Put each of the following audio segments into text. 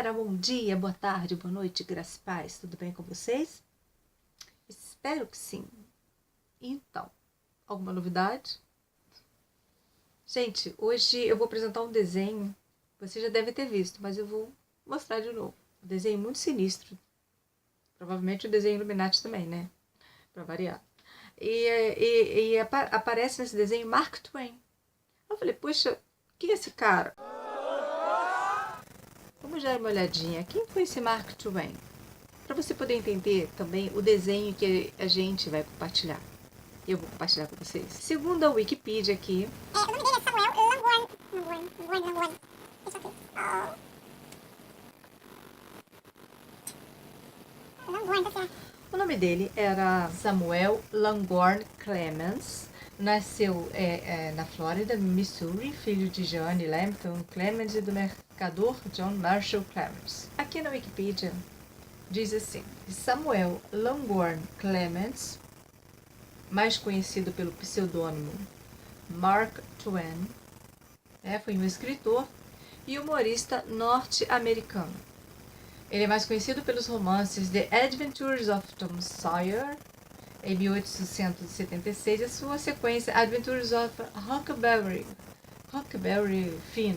galera, bom dia, boa tarde, boa noite, graças e paz, tudo bem com vocês? Espero que sim. Então, alguma novidade? Gente, hoje eu vou apresentar um desenho, você já deve ter visto, mas eu vou mostrar de novo. Um desenho muito sinistro, provavelmente o desenho Illuminati também, né? Pra variar. E aparece nesse desenho Mark Twain. Eu falei, poxa, quem é esse cara? Vamos dar uma olhadinha. Quem foi esse Mark Twain? Para você poder entender também o desenho que a gente vai compartilhar. Eu vou compartilhar com vocês. Segundo a Wikipedia aqui... o nome dele é Samuel Langhorne. Isso aqui. Langhorne, tá certo. O nome dele era Samuel Langhorne Clemens. Nasceu na Flórida, Missouri, filho de Joanne Lambton Clemens e do mercador John Marshall Clemens. Aqui na Wikipedia diz assim: Samuel Langhorne Clemens, mais conhecido pelo pseudônimo Mark Twain, foi um escritor e humorista norte-americano. Ele é mais conhecido pelos romances The Adventures of Tom Sawyer, em 1876, e a sua sequência Adventures of Huckleberry Finn,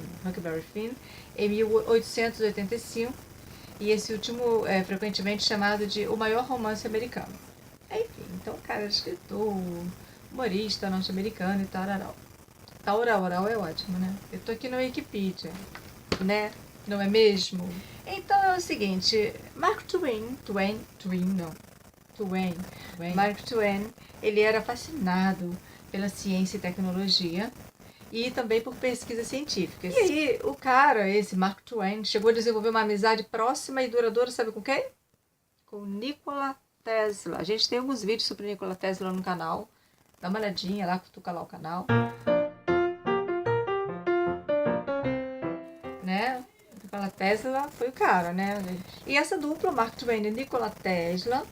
em 1885, e esse último é frequentemente chamado de o maior romance americano. Enfim, então o cara é escritor, humorista norte-americano e tal. Oral é ótimo, né? Eu tô aqui no Wikipedia, né? Não é mesmo? Então é o seguinte, Mark Twain, Mark Twain, ele era fascinado pela ciência e tecnologia e também por pesquisas científicas. E aí, o cara, esse Mark Twain, chegou a desenvolver uma amizade próxima e duradoura, sabe com quem? Com Nikola Tesla. A gente tem alguns vídeos sobre Nikola Tesla no canal. Dá uma olhadinha lá, cutuca lá o canal. Né? Nikola Tesla foi o cara, né? E essa dupla, Mark Twain e Nikola Tesla,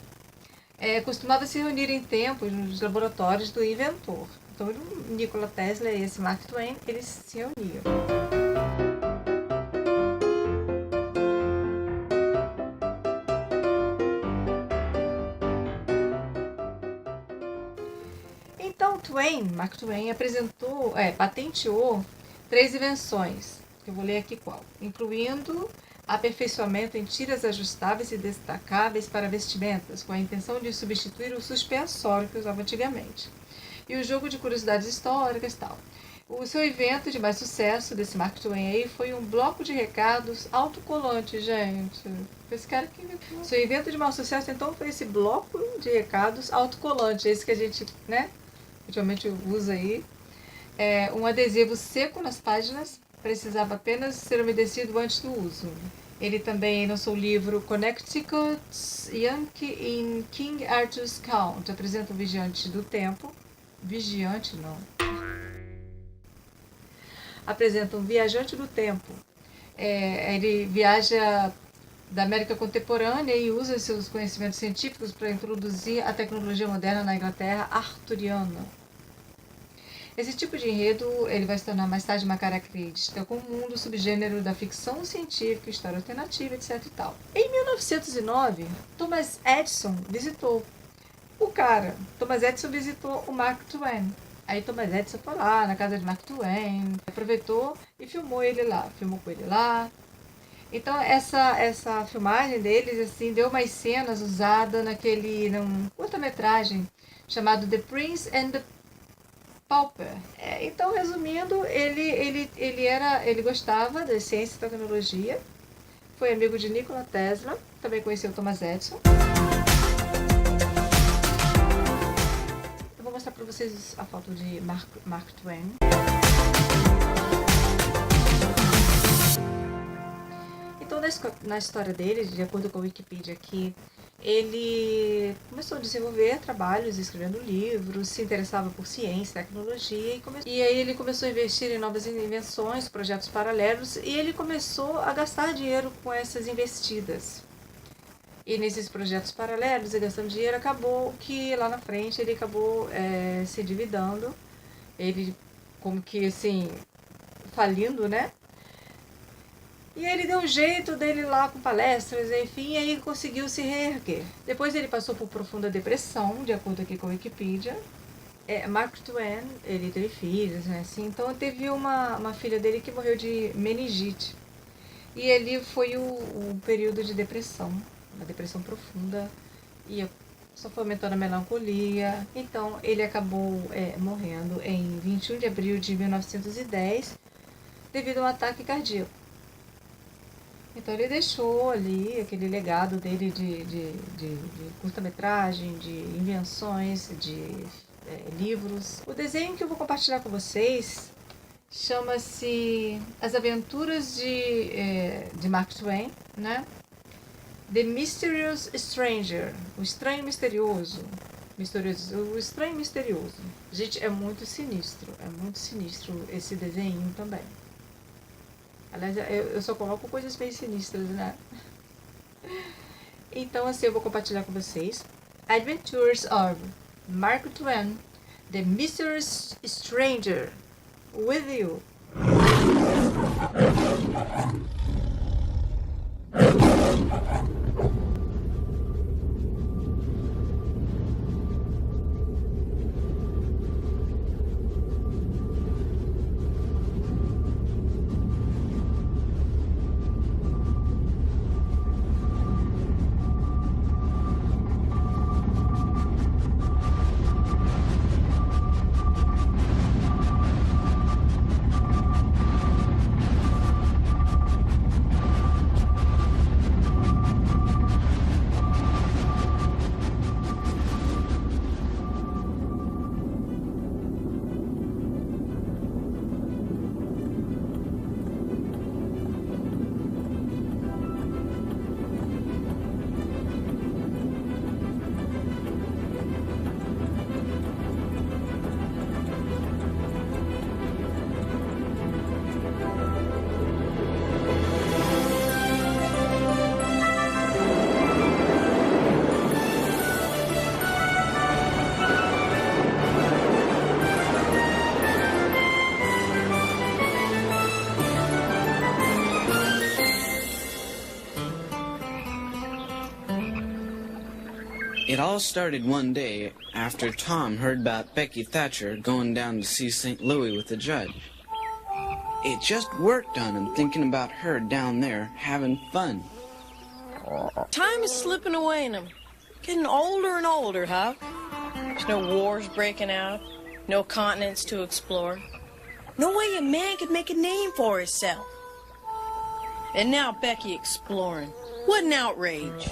costumava se reunir em tempos nos laboratórios do inventor. Então, o Nikola Tesla e esse Mark Twain, eles se reuniam. Então, Mark Twain patenteou 3 invenções, que eu vou ler aqui qual, incluindo aperfeiçoamento em tiras ajustáveis e destacáveis para vestimentas, com a intenção de substituir o suspensório que usava antigamente, e o jogo de curiosidades históricas e tal. O seu evento de mais sucesso desse Mark Twain aí foi um bloco de recados autocolante, gente. Esse cara que inventou. Seu evento de maior sucesso, então, foi esse bloco de recados autocolante, esse que a gente, né, geralmente usa aí. Um adesivo seco nas páginas, precisava apenas ser umedecido antes do uso. Ele também lançou o livro Connecticut's Yankee in King Arthur's Count, apresenta o Vigiante do Tempo. Vigiante, não. Apresenta um viajante do tempo. Ele viaja da América contemporânea e usa seus conhecimentos científicos para introduzir a tecnologia moderna na Inglaterra arturiana. Esse tipo de enredo ele vai se tornar mais tarde uma característica comum do subgênero da ficção científica, história alternativa, etc. e tal. Em 1909, Thomas Edison visitou o Mark Twain. Aí Thomas Edison foi lá na casa de Mark Twain, aproveitou e filmou com ele lá. Então essa filmagem deles assim deu umas cenas usadas num curta-metragem chamado The Prince and the Pauper. Então, resumindo, ele gostava da ciência e tecnologia, foi amigo de Nikola Tesla, também conheceu Thomas Edison. Eu vou mostrar para vocês a foto de Mark Twain. Então, na história dele, de acordo com a Wikipedia aqui, ele começou a desenvolver trabalhos, escrevendo livros, se interessava por ciência, tecnologia, e aí ele começou a investir em novas invenções, projetos paralelos, e ele começou a gastar dinheiro com essas investidas. E nesses projetos paralelos, e gastando dinheiro, acabou que lá na frente ele acabou se endividando, ele como que assim, falindo, né? E ele deu um jeito dele lá com palestras, enfim, e aí conseguiu se reerguer. Depois ele passou por profunda depressão, de acordo aqui com a Wikipedia. Mark Twain, ele teve filhos, né, assim, então teve uma filha dele que morreu de meningite. E ele foi o período de depressão, uma depressão profunda, e só foi aumentando a melancolia. Então ele acabou morrendo em 21 de abril de 1910, devido a um ataque cardíaco. Então ele deixou ali aquele legado dele de curta-metragem, de invenções, de livros. O desenho que eu vou compartilhar com vocês chama-se As Aventuras de Mark Twain, né? The Mysterious Stranger, o estranho misterioso. O estranho misterioso. Gente, é muito sinistro esse desenho também. Aliás, eu só coloco coisas bem sinistras, né? Então, assim, eu vou compartilhar com vocês Adventures of Mark Twain, The Mysterious Stranger, with you. It all started one day after Tom heard about Becky Thatcher going down to see St. Louis with the judge. It just worked on him thinking about her down there having fun. Time is slipping away in him. Getting older and older, Huck. There's no wars breaking out, no continents to explore. No way a man could make a name for himself. And now Becky exploring. What an outrage.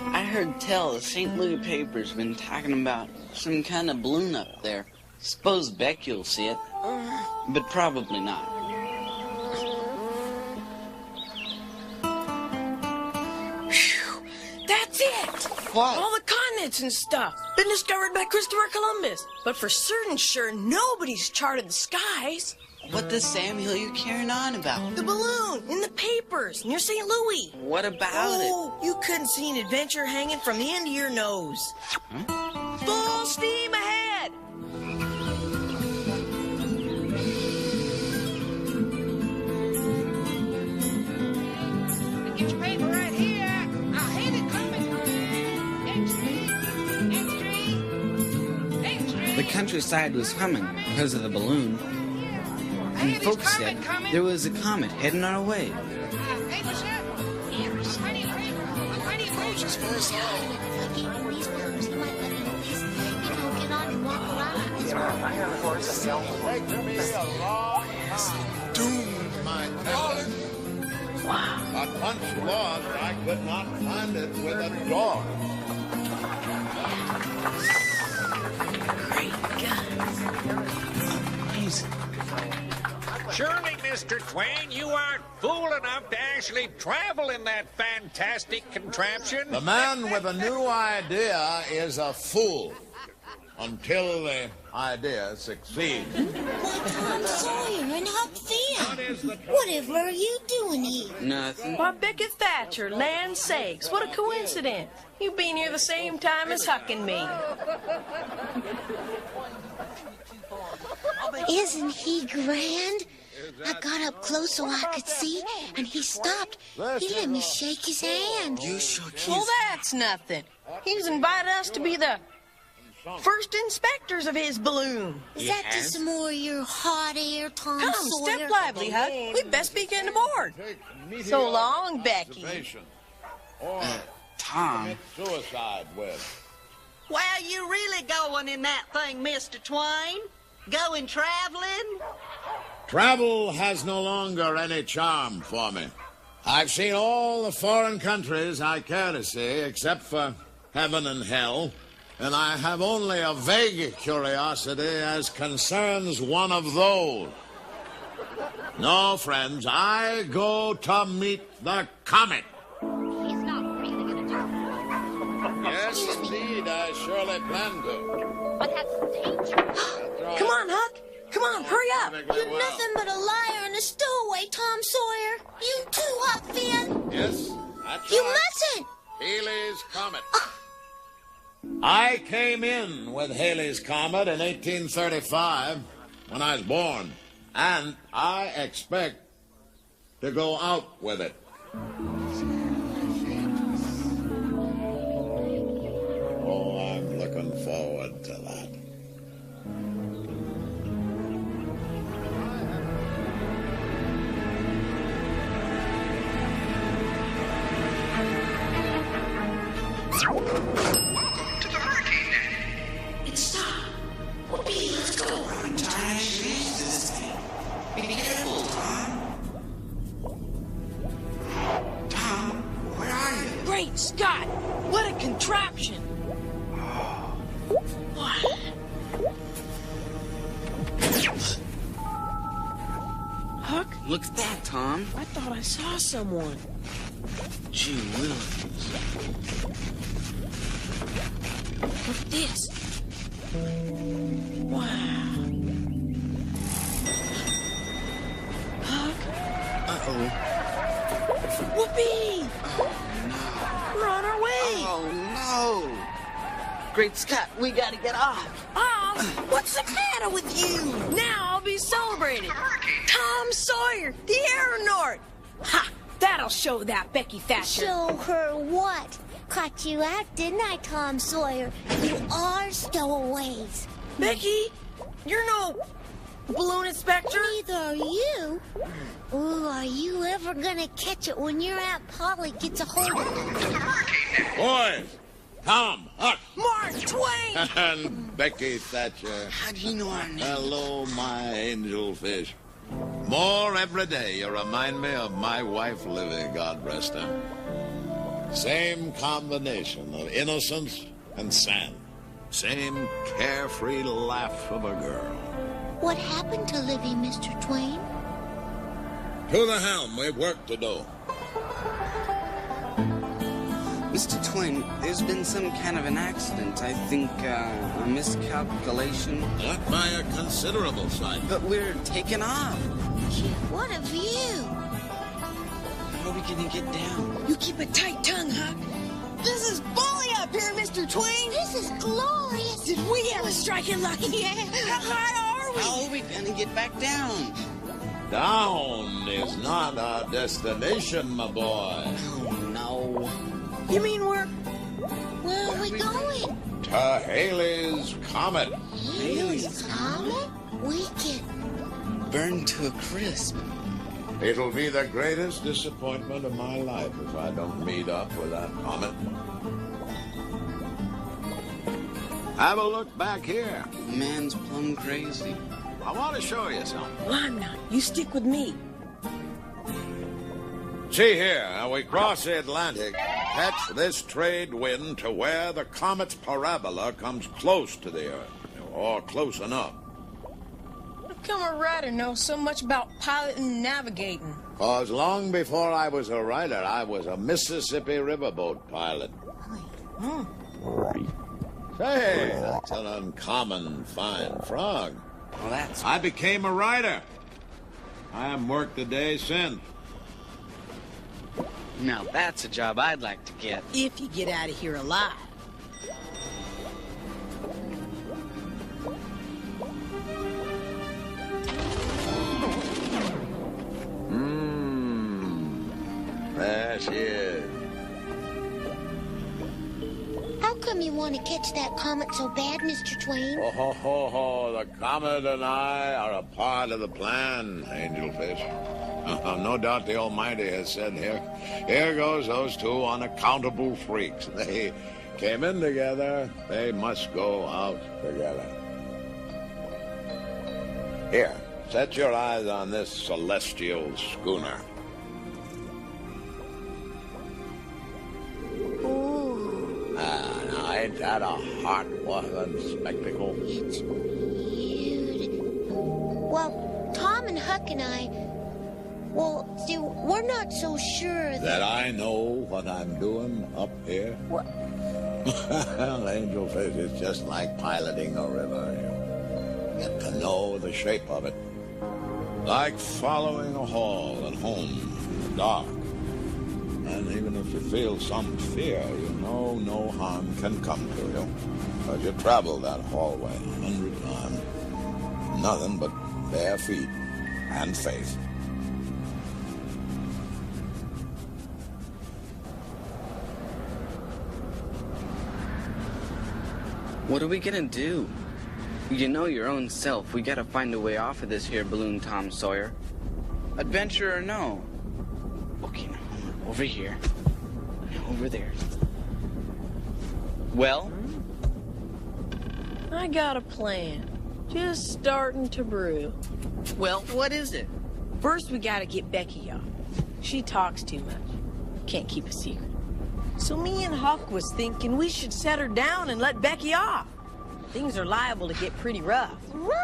I heard tell the St. Louis paper's been talking about some kind of balloon up there. Suppose Becky'll see it, but probably not. Phew, that's it! What? All the continents and stuff. Been discovered by Christopher Columbus. But for certain sure, nobody's charted the skies. What the Samuel you carrying on about? The balloon in the papers near St. Louis. What about Oh, you couldn't see an adventure hanging from the end of your nose. Huh? Full steam ahead! Get your paper right here. I hate it coming. Next street. The countryside was humming because of the balloon. And folks said there was a comet heading our way. Hey, what's up? Plenty of roaches for us all. Doomed my talent. Wow. But once lost, I could not find it with a dog. Great guns. Amazing. Surely, Mr. Twain, you aren't fool enough to actually travel in that fantastic contraption. The man with a new idea is a fool until the idea succeeds. Tom Sawyer and Huck Finn. Whatever are you doing here? Nothing. Why, Becky Thatcher, land sakes, what a coincidence. You being here the same time as Huck and me. Isn't he grand? I got up close so I could see, and he stopped. He let me shake his hand. You shook his... Well, that's nothing. He's invited us to be the first inspectors of his balloon. Is that just some more of your hot air, Tom Come, Sawyer? step lively, Huck. We'd best be getting aboard. So long, Becky. Or Tom. commit suicide with. Well, you really going in that thing, Mr. Twain? Going traveling? Travel has no longer any charm for me. I've seen all the foreign countries I care to see, except for heaven and hell, and I have only a vague curiosity as concerns one of those. No, friends, I go to meet the comet. He's not really gonna do it. Yes, indeed, I surely plan to. But that's dangerous. That's right. Come on, Huck. Come on, hurry up. You're nothing but a liar and a stowaway, Tom Sawyer. You too, Huck Finn. Yes, that's You right. mustn't. Haley's Comet. I came in with Haley's Comet in 1835 when I was born, and I expect to go out with it. Oh, I'm looking forward to that. Welcome to the Hurricane Net. It's stopped. Whoopee, let's go. I'm tired of used to this thing. Be careful, Tom. Tom, where are you? Great Scott! What a contraption! What? Huck? Look at that, Tom. I thought I saw someone. Gee willikers. Look at this. Wow. Huck? Uh-oh. Whoopee! We're on our way. Oh, no. Great Scott, we gotta get off. What's the matter with you? Now I'll be celebrated. Tom Sawyer, the aeronaut. Ha! That'll show that Becky Thatcher. Show her what? Caught you out, didn't I, Tom Sawyer? You are stowaways. Becky, you're no balloon inspector. Neither are you. Ooh, are you ever gonna catch it when your Aunt Polly gets a hold of it? Boys, Tom, Huck, Mark Twain. and Becky Thatcher. How do you know our name? Hello, my angel fish. More every day you remind me of my wife, Livy, God rest her. Same combination of innocence and sand. Same carefree laugh of a girl. What happened to Livy, Mr. Twain? To the helm, we've work to do. Mr. Twain, there's been some kind of an accident. I think a miscalculation. Not by a considerable sight. But we're taking off. Gee, what a view. How are we gonna get down? You keep a tight tongue, Huck. This is bully up here, Mr. Twain. This is glorious. Did we ever strike it lucky? Yeah. How high are we? How are we gonna get back down? Down is not our destination, my boy. Oh, no. You mean we're... Where are we going? To Haley's Comet. Haley's Comet? Wicked. Burned to a crisp. It'll be the greatest disappointment of my life if I don't meet up with that comet. Have a look back here. Man's plumb crazy. I want to show you something. Well, I'm not. You stick with me. See here, we cross the Atlantic, catch this trade wind to where the comet's parabola comes close to the Earth, or close enough. How come a writer knows so much about piloting and navigating? 'Cause long before I was a writer, I was a Mississippi riverboat pilot. Say, that's an uncommon fine frog. Well, that's... I became a writer. I haven't worked a day since. Now that's a job I'd like to get. If you get out of here alive. Yes, he is. How come you want to catch that comet so bad, Mr. Twain? Oh, ho, ho, ho. The comet and I are a part of the plan, Angelfish. No doubt the Almighty has said, here goes those two unaccountable freaks. They came in together. They must go out together. Here, set your eyes on this celestial schooner. Ooh. Now, ain't that a heart-warming spectacle? It's beautiful. Well, Tom and Huck and I, see, we're not so sure that I know what I'm doing up here? What? Well, Angelfish, it's just like piloting a river. You get to know the shape of it. Like following a hall at home in the dark. And even if you feel some fear, you know no harm can come to you. Because you travel that hallway 100 times. Nothing but bare feet and faith. What are we gonna do? You know your own self. We gotta find a way off of this here balloon, Tom Sawyer. Adventure or no? Okay, now over here. Over there. Well? I got a plan. Just starting to brew. Well, what is it? First, we gotta get Becky off. She talks too much. Can't keep a secret. So me and Huck was thinking we should set her down and let Becky off. Things are liable to get pretty rough.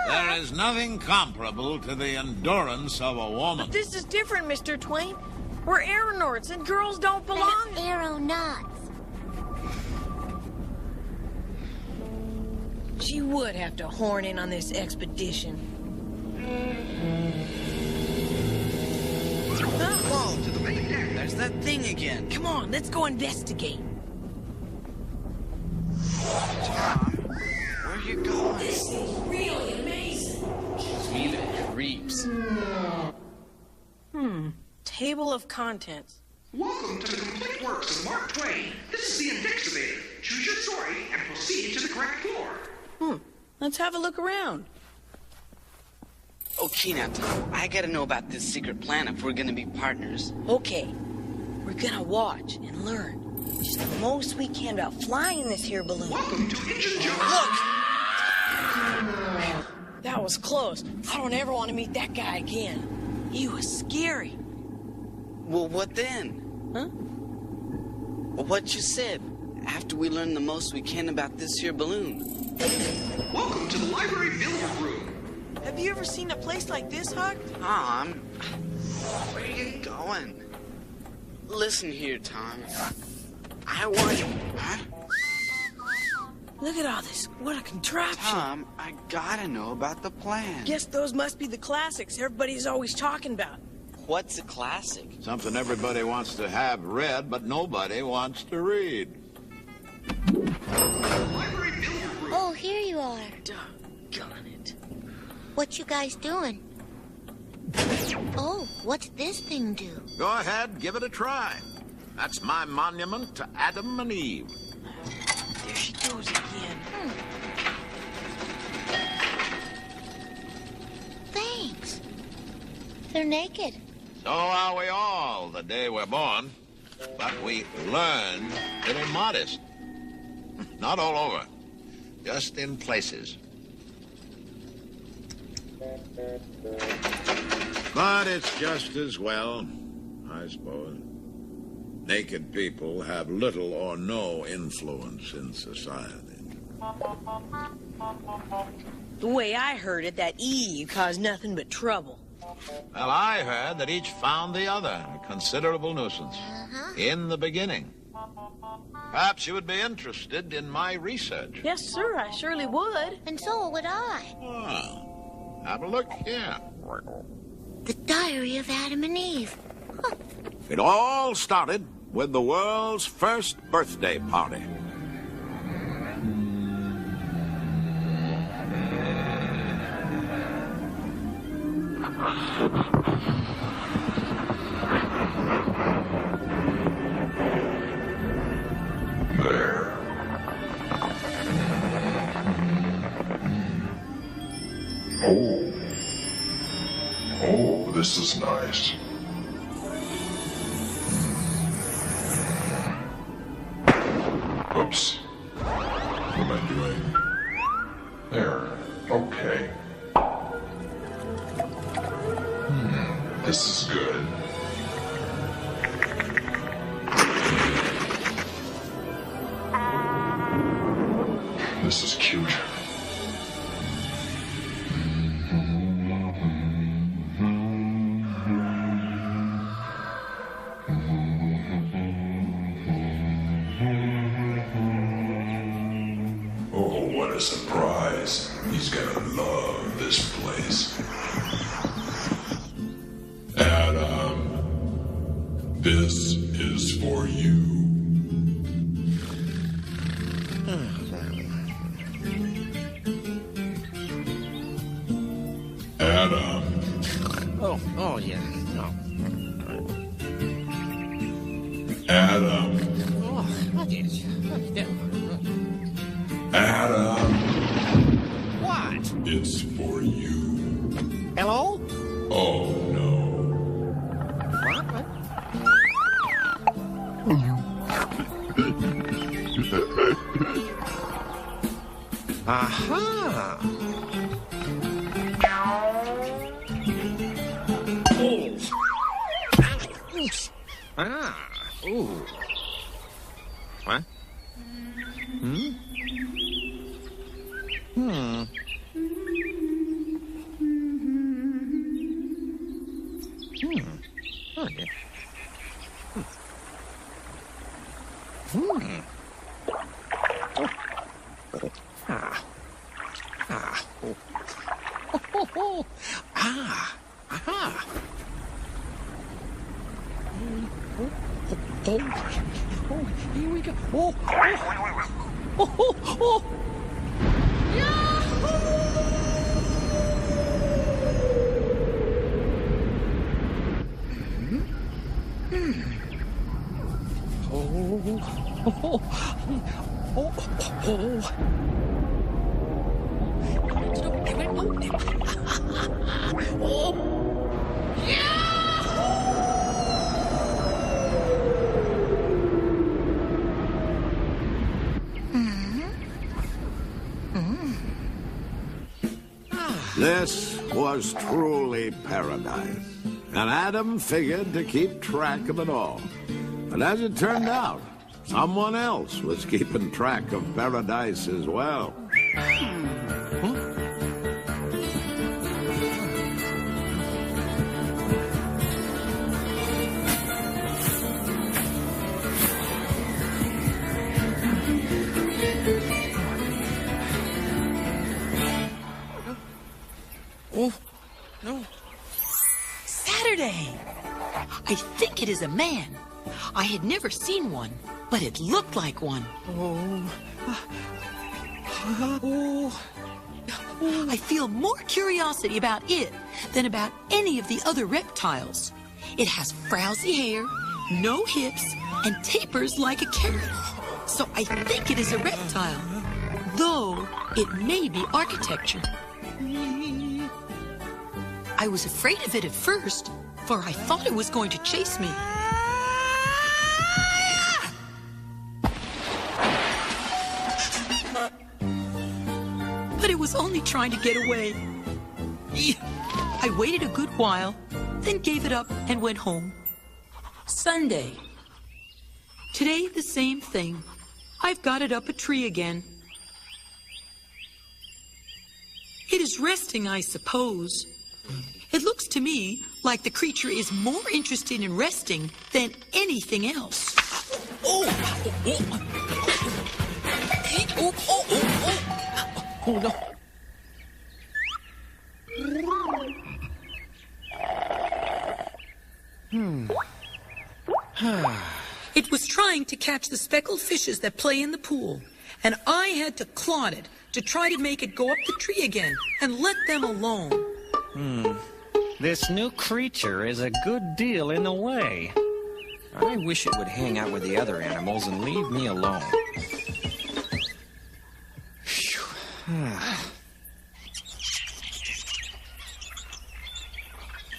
There is nothing comparable to the endurance of a woman. But this is different, Mr. Twain. We're aeronauts and girls don't belong. Aeronauts. She would have to horn in on this expedition. Whoa, to the main deck. There's that thing again. Come on, let's go investigate. Tom, where are you going? This is really amazing. Gives me the creeps. Table of contents. Welcome to the complete works of Mark Twain. This is the Investigator. Choose your story and proceed to the correct floor. Let's have a look around. Okay, now, Tom, I gotta know about this secret plan if we're gonna be partners. Okay, we're gonna watch and learn just the most we can about flying this here balloon. Welcome to Engine Joe. Look! That was close. I don't ever want to meet that guy again. He was scary. Well, what then? Huh? Well, what you said. After we learn the most we can about this here balloon. Welcome to the library billiard room. Have you ever seen a place like this, Huck? Tom, where are you going? Listen here, Tom. I want... Huh? Look at all this. What a contraption. Tom, I gotta know about the plan. Guess those must be the classics everybody's always talking about. What's a classic? Something everybody wants to have read, but nobody wants to read. Library billiard room. Oh, here you are. Doggone it. What you guys doing? Oh, what's this thing do? Go ahead, give it a try. That's my monument to Adam and Eve. There she goes again. Thanks. They're naked. So are we all the day we're born. But we learn to be modest. Not all over. Just in places. But it's just as well, I suppose. Naked people have little or no influence in society. The way I heard it, that Eve caused nothing but trouble. Well, I heard that each found the other a considerable nuisance in the beginning. Perhaps you would be interested in my research. Yes, sir, I surely would. And so would I. Well, have a look here. The Diary of Adam and Eve. Huh. It all started with the world's first birthday party. Oh, this is nice. Oops. What am I doing? There. Okay. This is good. This is cute. Oh, what a surprise. He's gonna love this place. Adam, this is for you. Adam. Oh, yeah. No. Adam. Oh, what is? Adam. What? It's for you. Hello? Oh, no. What? Aha! Oh. Ah. Ooh. What? Hmm? Hmm. Oh, yeah. Ah. Ah. Oh. Oh. Ah. Aha. Oh. Here we go. Oh. Oh. This was truly paradise, and Adam figured to keep track of it all. But as it turned out, someone else was keeping track of paradise as well. Oh, no. Saturday! I think it is a man. I had never seen one, but it looked like one. I feel more curiosity about it than about any of the other reptiles. It has frowsy hair, no hips, and tapers like a carrot. So I think it is a reptile, though it may be architecture. I was afraid of it at first, for I thought it was going to chase me. But it was only trying to get away. I waited a good while, then gave it up and went home. Sunday. Today, the same thing. I've got it up a tree again. It is resting, I suppose. It looks to me like the creature is more interested in resting than anything else. Oh no. It was trying to catch the speckled fishes that play in the pool, and I had to clod it to try to make it go up the tree again and let them alone. This new creature is a good deal in the way. I wish it would hang out with the other animals and leave me alone.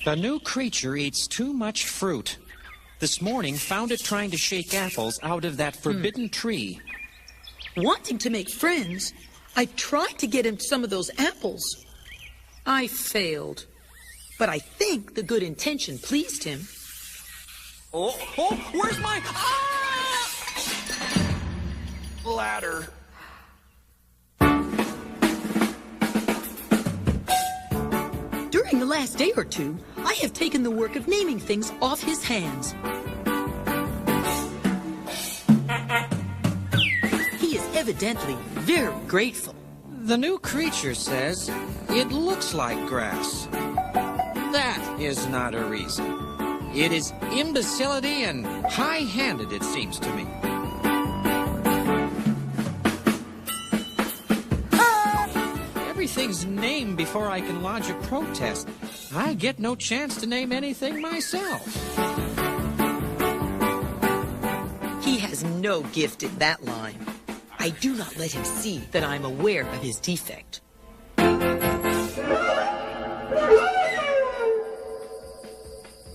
The new creature eats too much fruit. This morning, found it trying to shake apples out of that forbidden tree. Wanting to make friends, I tried to get him some of those apples. I failed. But I think the good intention pleased him. Oh, where's my... ladder? During the last day or two, I have taken the work of naming things off his hands. He is evidently very grateful. The new creature says it looks like grass. That is not a reason. It is imbecility and high-handed, it seems to me. Everything's named before I can lodge a protest. I get no chance to name anything myself. He has no gift in that line. I do not let him see that I'm aware of his defect.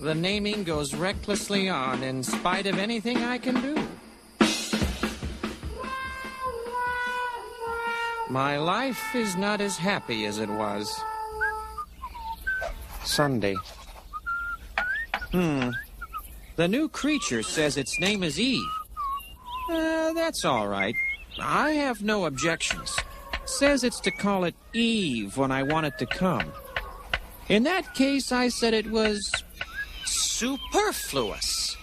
The naming goes recklessly on in spite of anything I can do. My life is not as happy as it was. Sunday. The new creature says its name is Eve. That's all right. I have no objections. Says it's to call it Eve when I want it to come. In that case, I said it was superfluous.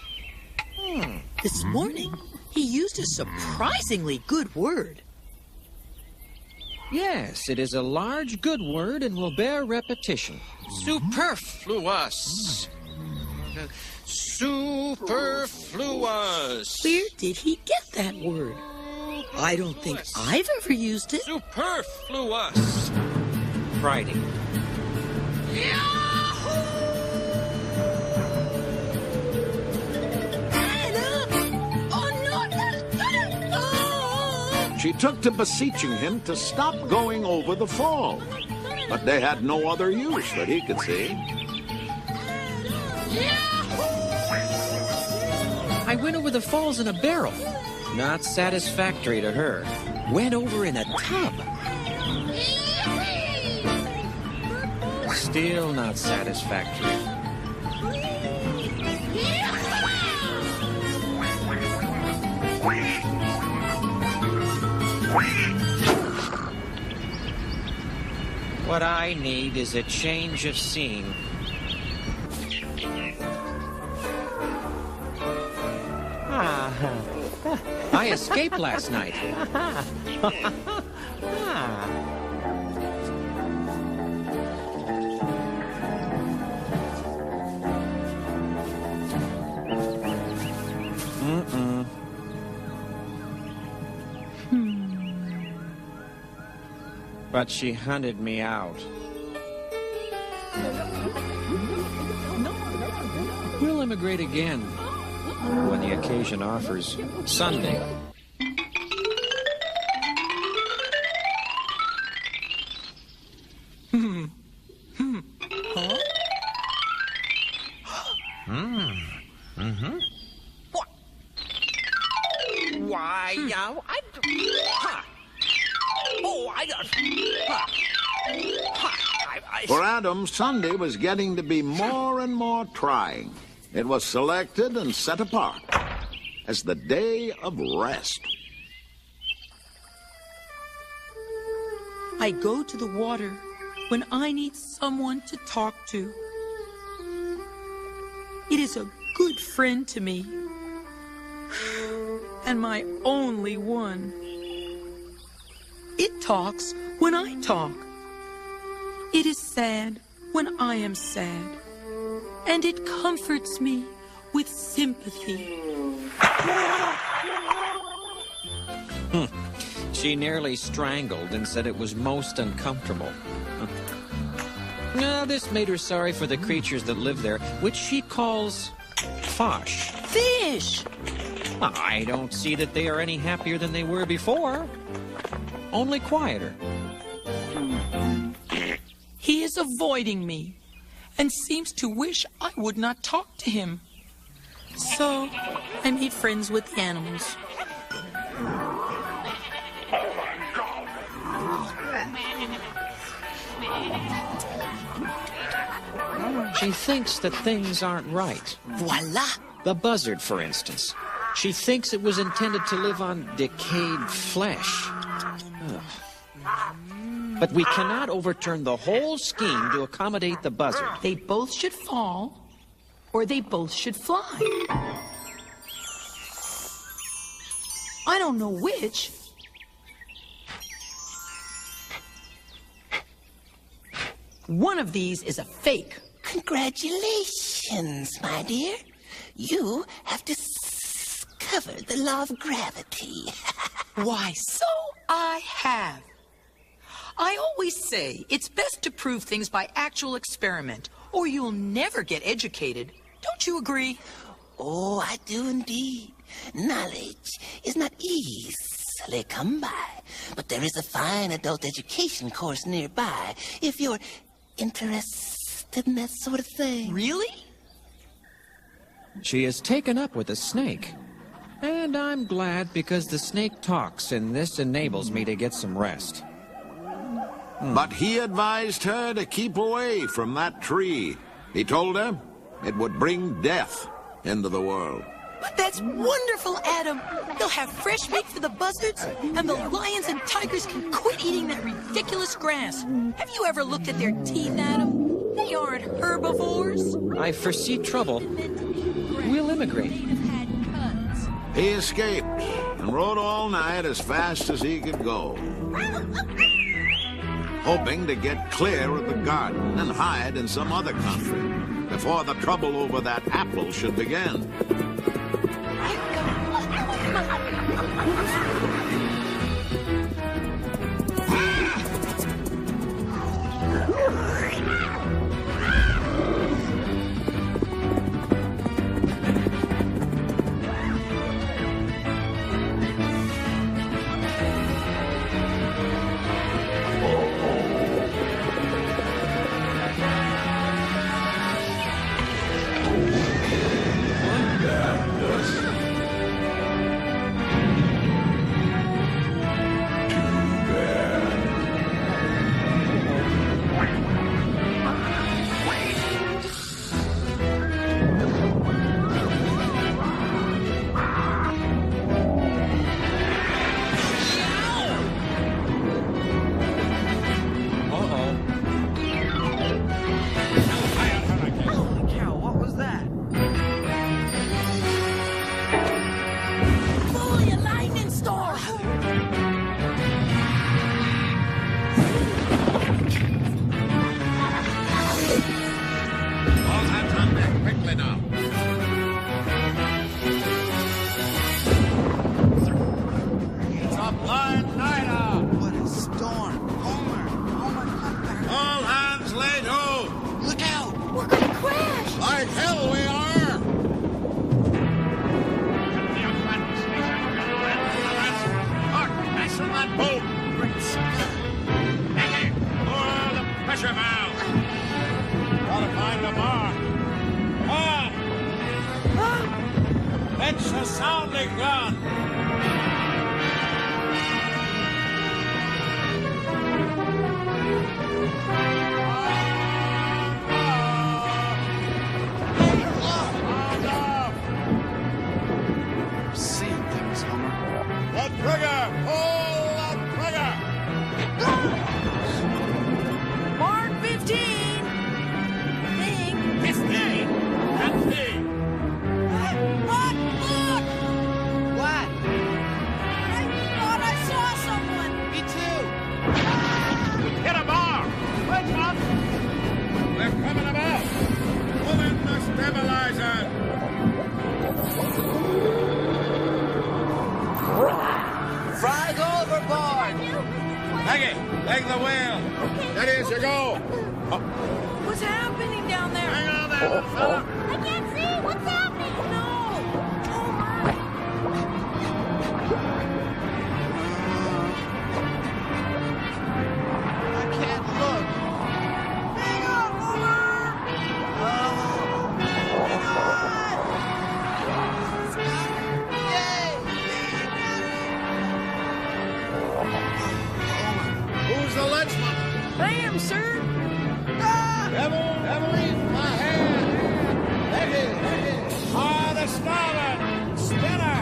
This morning, he used a surprisingly good word. Yes, it is a large, good word and will bear repetition. Superfluous. Superfluous. Where did he get that word? I don't think I've ever used it. Superfluous. Friday. She took to beseeching him to stop going over the fall. But they had no other use that he could see. I went over the falls in a barrel. Not satisfactory to her. Went over in a tub. Still not satisfactory. What I need is a change of scene. I escaped last night. But she hunted me out. We'll immigrate again when the occasion offers. Sunday. What? Why, For Adam, Sunday was getting to be more and more trying. It was selected and set apart as the day of rest. I go to the water when I need someone to talk to. It is a good friend to me, and my only one. It talks when I talk. It is sad when I am sad, and it comforts me with sympathy. She nearly strangled and said it was most uncomfortable. No, this made her sorry for the creatures that live there, which she calls fosh. Fish! I don't see that they are any happier than they were before. Only quieter. He is avoiding me, and seems to wish I would not talk to him. So I made friends with the animals. She thinks that things aren't right. Voila! The buzzard, for instance. She thinks it was intended to live on decayed flesh. Ugh. But we cannot overturn the whole scheme to accommodate the buzzard. They both should fall, or they both should fly. I don't know which. One of these is a fake. Congratulations, my dear. You have discovered the law of gravity. Why, so I have. I always say it's best to prove things by actual experiment, or you'll never get educated. Don't you agree? Oh, I do indeed. Knowledge is not easily come by, but there is a fine adult education course nearby if you're interested in that sort of thing. Really? She is taken up with a snake. And I'm glad because the snake talks, and this enables me to get some rest. But he advised her to keep away from that tree. He told her it would bring death into the world. But that's wonderful, Adam. They'll have fresh meat for the buzzards, and the lions and tigers can quit eating that ridiculous grass. Have you ever looked at their teeth, Adam? They aren't herbivores. I foresee trouble. We'll immigrate. He escaped and rode all night as fast as he could go, hoping to get clear of the garden and hide in some other country before the trouble over that apple should begin. Who's the lunchman? I am, sir. Devil, my hand. Becky. The starboard. Spinner.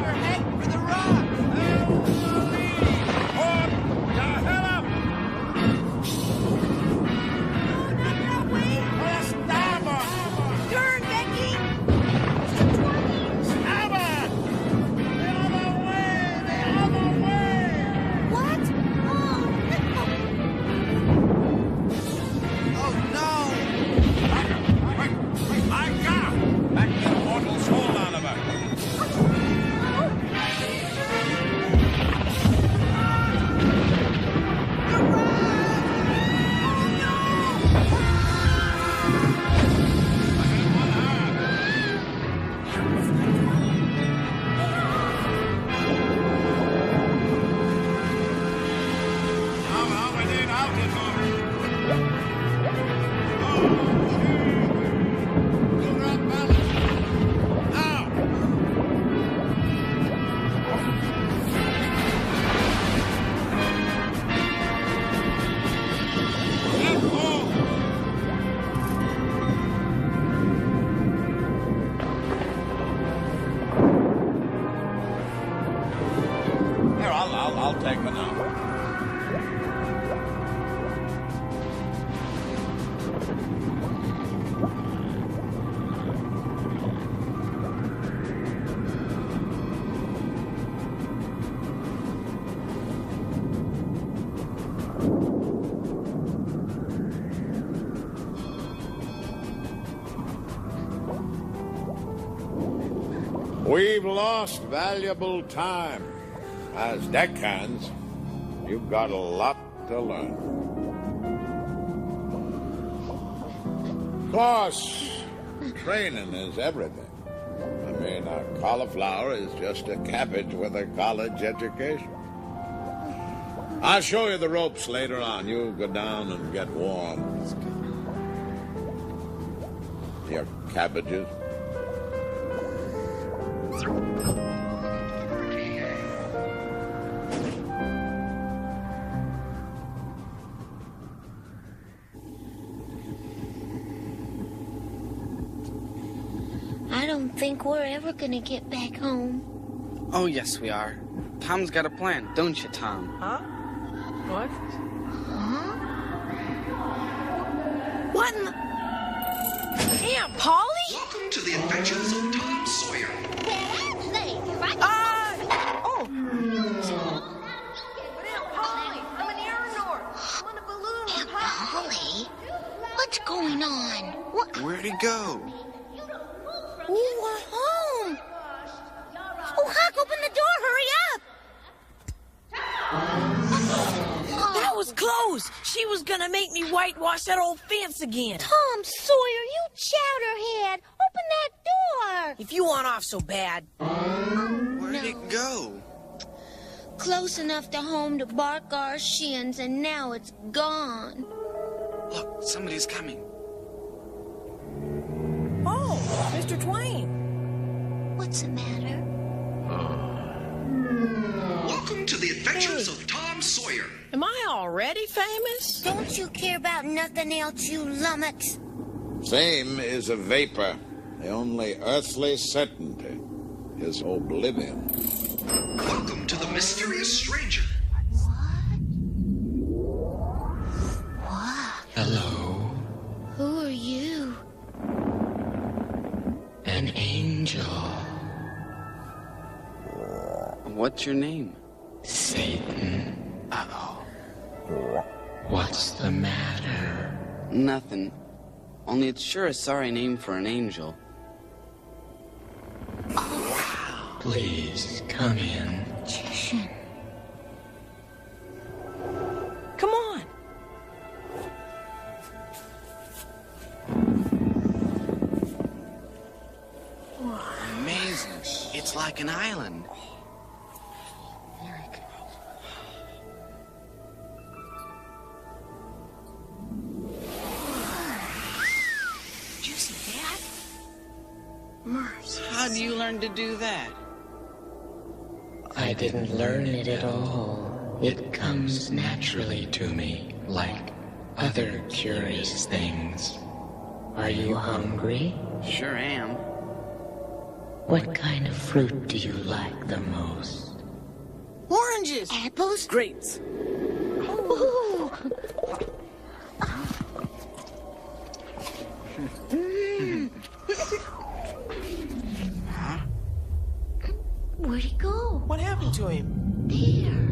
We're heading for the rock. Port the hell up. For the starboard. Turn, Becky! Starboard. The other way. What? Oh, no. My God! Back the mortal soul out of her. Now, we need altitude. You're off balance. Now. Let go. Here, I'll take her now. We've lost valuable time. As deckhands, you've got a lot to learn. Of course, training is everything. I mean, a cauliflower is just a cabbage with a college education. I'll show you the ropes later on. You go down and get warm. Your cabbages. I don't think we're ever gonna get back home. Oh, yes, we are. Tom's got a plan, don't you, Tom? Huh? What? What in the... Aunt Polly? Welcome to the adventures of Tom Sawyer. Oh! But Aunt Polly, I'm an aeronaut. I'm on a balloon with Pop. Polly? What's going on? What? Where'd he go? Oh, we're home. Oh, Huck, open the door. Hurry up. That was close. She was gonna make me whitewash that old fence again. Tom Sawyer, you chowderhead. Open that door. If you want off so bad. Where'd it go? Close enough to home to bark our shins, and now it's gone. Look, somebody's coming. Oh, Mr. Twain. What's the matter? Welcome to the adventures of Tom Sawyer. Am I already famous? Don't you care about nothing else, you lummox? Fame is a vapor. The only earthly certainty is oblivion. Welcome to the mysterious stranger. What? Hello, Who are you? an angel. What's your name? Satan. Uh-oh. What's the matter? Nothing. Only it's sure a sorry name for an angel. Please, come in. Magician. Come on. Amazing. It's like an island. Did you see that? How do you learn to do that? I didn't learn it at all. It comes naturally to me, like other curious things. Are you hungry? Sure am. What kind of fruit do you like the most? Oranges. Apples? Grapes. Ooh. Where'd he go? What happened to him? There.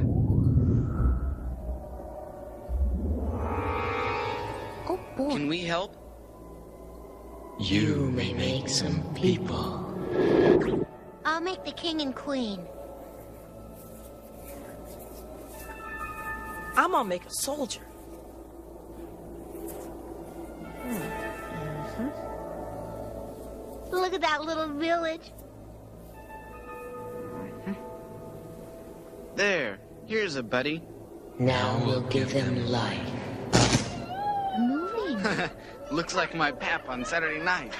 Oh, boy. Can we help? You may make some people. I'll make the king and queen. I'm gonna make a soldier. Look at that little village. There. Here's a buddy. Now we'll give them life. Moving. Looks like my pap on Saturday night.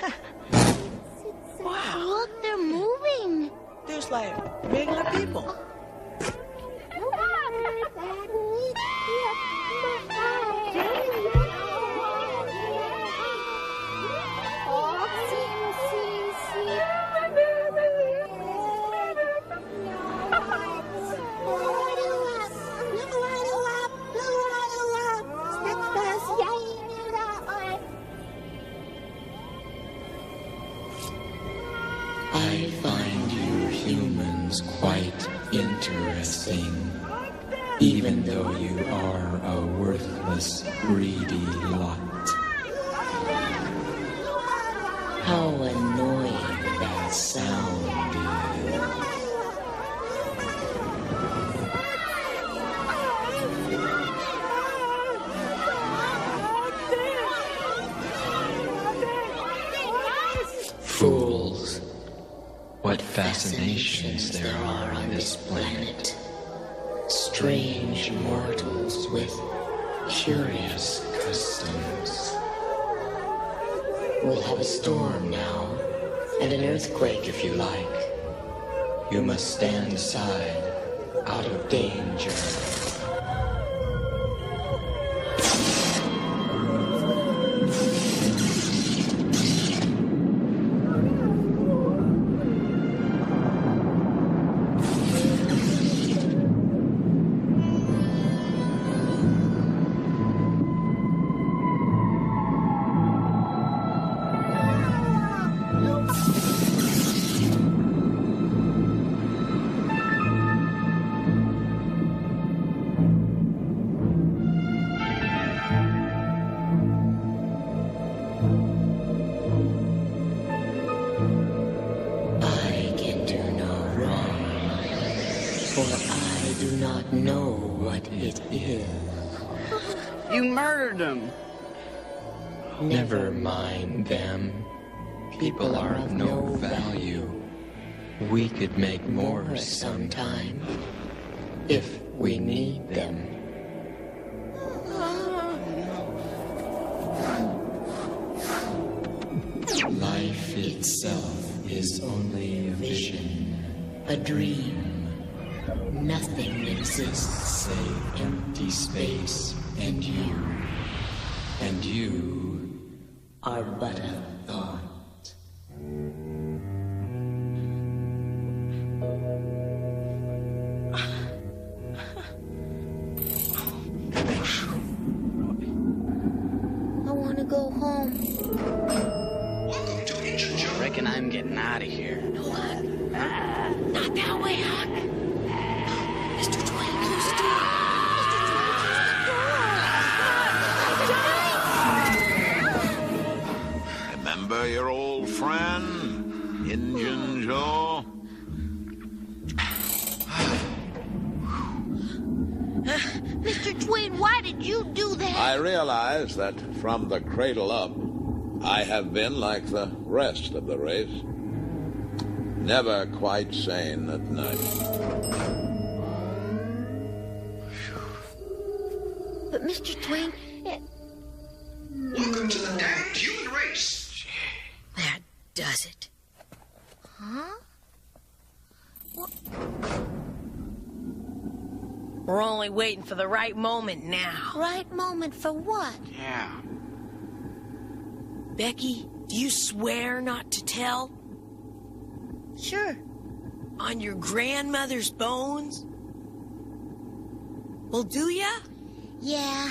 Wow. Look, they're moving. There's like regular people. I find you humans quite interesting, even though you are a worthless, greedy lot. How annoying that sound is. Fools. What fascinations there are on this planet. Strange mortals with curious customs. We'll have a storm now, and an earthquake if you like. You must stand aside, out of danger. You murdered him. Never mind them. People are of no value. We could make more sometime, if we need them. Life itself is only a vision, a dream. Nothing exists save empty space and you. And you are but a thought. I want to go home. Welcome to Ancient Joe. Reckon I'm getting out of here. Not that way, Huck. Mr. Twain, close the door. Remember your old friend, Injun Joe? Mr. Twain, why did you do that? I realize that from the cradle up, I have been like the rest of the race. Never quite sane at night. But Mr. Twain, Welcome to the damned human race. That does it. huh? We're only waiting for the right moment now. Right moment for what? Yeah. Becky, do you swear not to tell? Sure. On your grandmother's bones? Well, do ya? Yeah.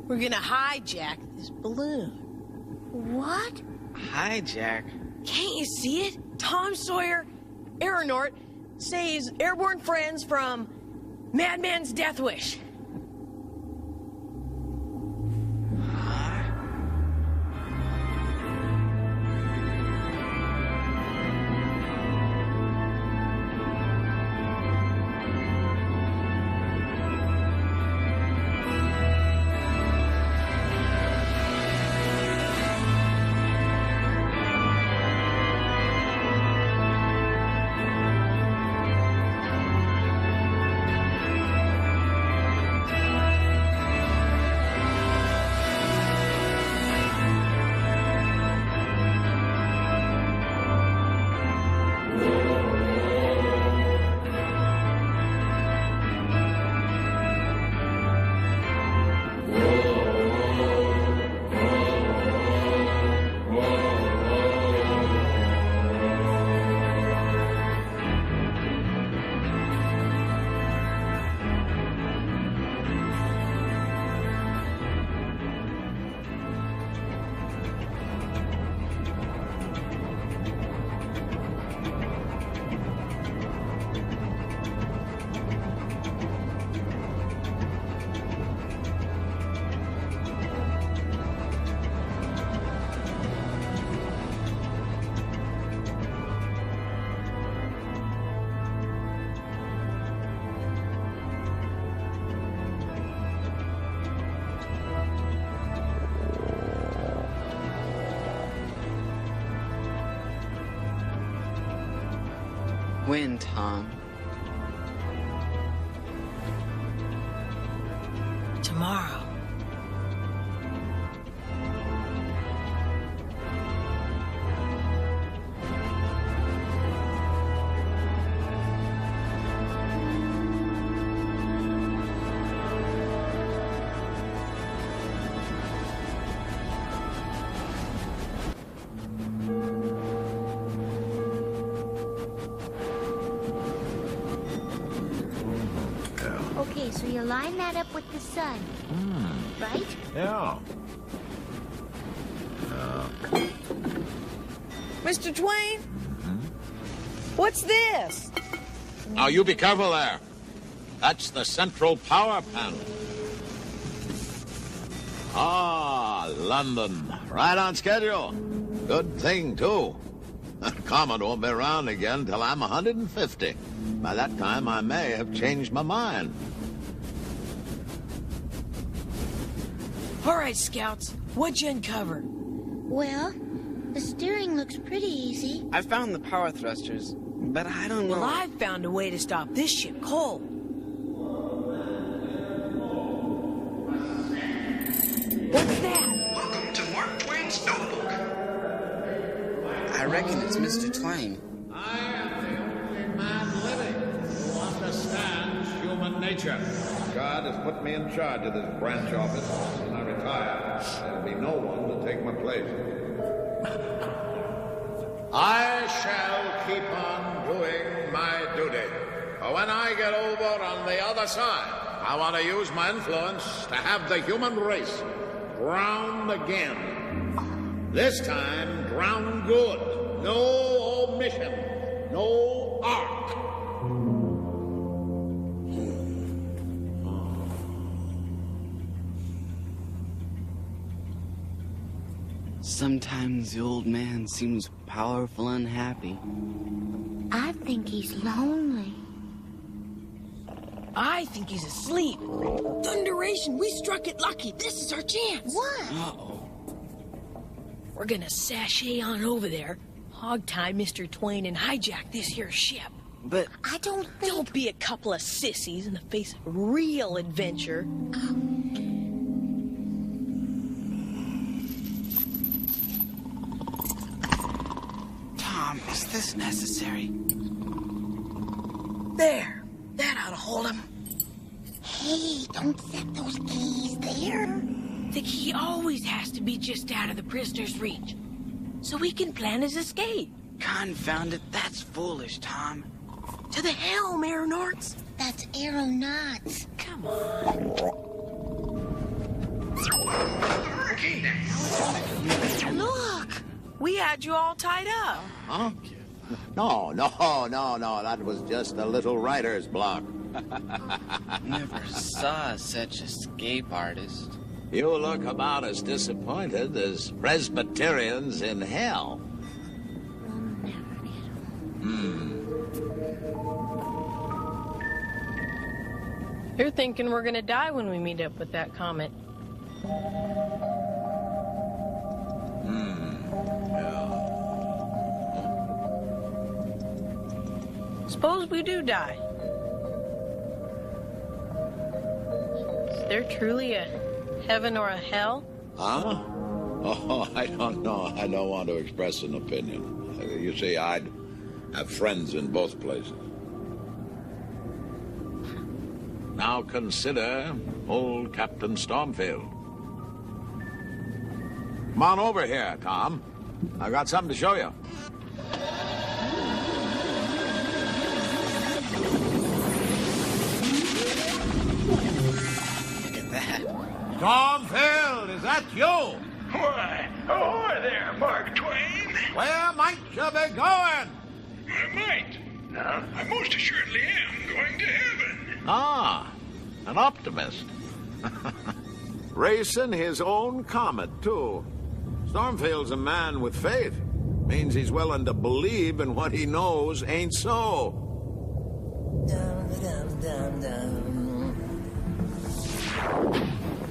We're gonna hijack this balloon. What? Hijack? Can't you see it? Tom Sawyer, Aeronaut, saves airborne friends from Madman's Death Wish. When, Tom? Tomorrow. Okay, so you line that up with the sun. Right? Yeah. Mr. Twain? What's this? Now, you be careful there. That's the central power panel. Ah, London. Right on schedule. Good thing, too. Comet won't be around again till I'm 150. By that time, I may have changed my mind. All right, Scouts. What'd you uncover? Well, the steering looks pretty easy. I found the power thrusters, but I don't know. Well, I've found a way to stop this ship cold. What's that? Welcome to Mark Twain's notebook. I reckon it's Mr. Twain. I am the only man living who understands human nature. God has put me in charge of this branch office. When I retire, there'll be no one to take my place. I shall keep on doing my duty. But when I get over on the other side, I want to use my influence to have the human race drowned again. This time, drowned good. No omission. No arc. Sometimes the old man seems powerful unhappy. I think he's lonely. I think he's asleep. Thunderation, we struck it lucky. This is our chance. What? Uh-oh. We're gonna sashay on over there, hogtie Mr. Twain, and hijack this here ship. But I don't think... Don't be a couple of sissies in the face of real adventure. Tom, is this necessary? There. That ought to hold him. Hey, don't set those keys there. The key always has to be just out of the prisoner's reach, so he can plan his escape. Confound it, that's foolish, Tom. To the helm, aeronauts. That's aeronauts. Come on. Okay, then. Look, we had you all tied up. Huh? No, that was just a little writer's block. Never saw such escape artist. You look about as disappointed as Presbyterians in hell. You're thinking we're gonna die when we meet up with that comet. Suppose we do die. Is there truly a heaven or a hell? Huh? Oh, I don't know. I don't want to express an opinion. You see, I'd have friends in both places. Now consider old Captain Stormfield. Come on over here, Tom. I've got something to show you. Look at that. Stormfield, is that you? Why, ahoy there, Mark Twain. Where might you be going? I might. No, I most assuredly am going to heaven. Ah, an optimist. Racing his own comet, too. Stormfield's a man with faith. Means he's willing to believe in what he knows ain't so. Dum, dum, dum, dum.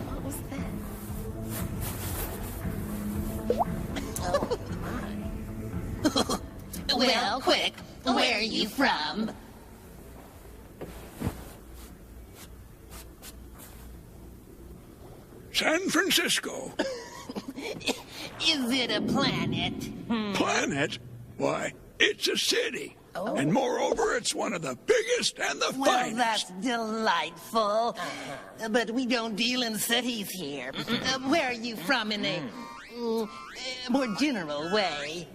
What was that? Oh, well, quick, where are you from? San Francisco. Is it a planet? Planet? Why, it's a city. And moreover, it's one of the biggest and the Well, finest. that's delightful. But we don't deal in cities here. Where are you from in a more general way?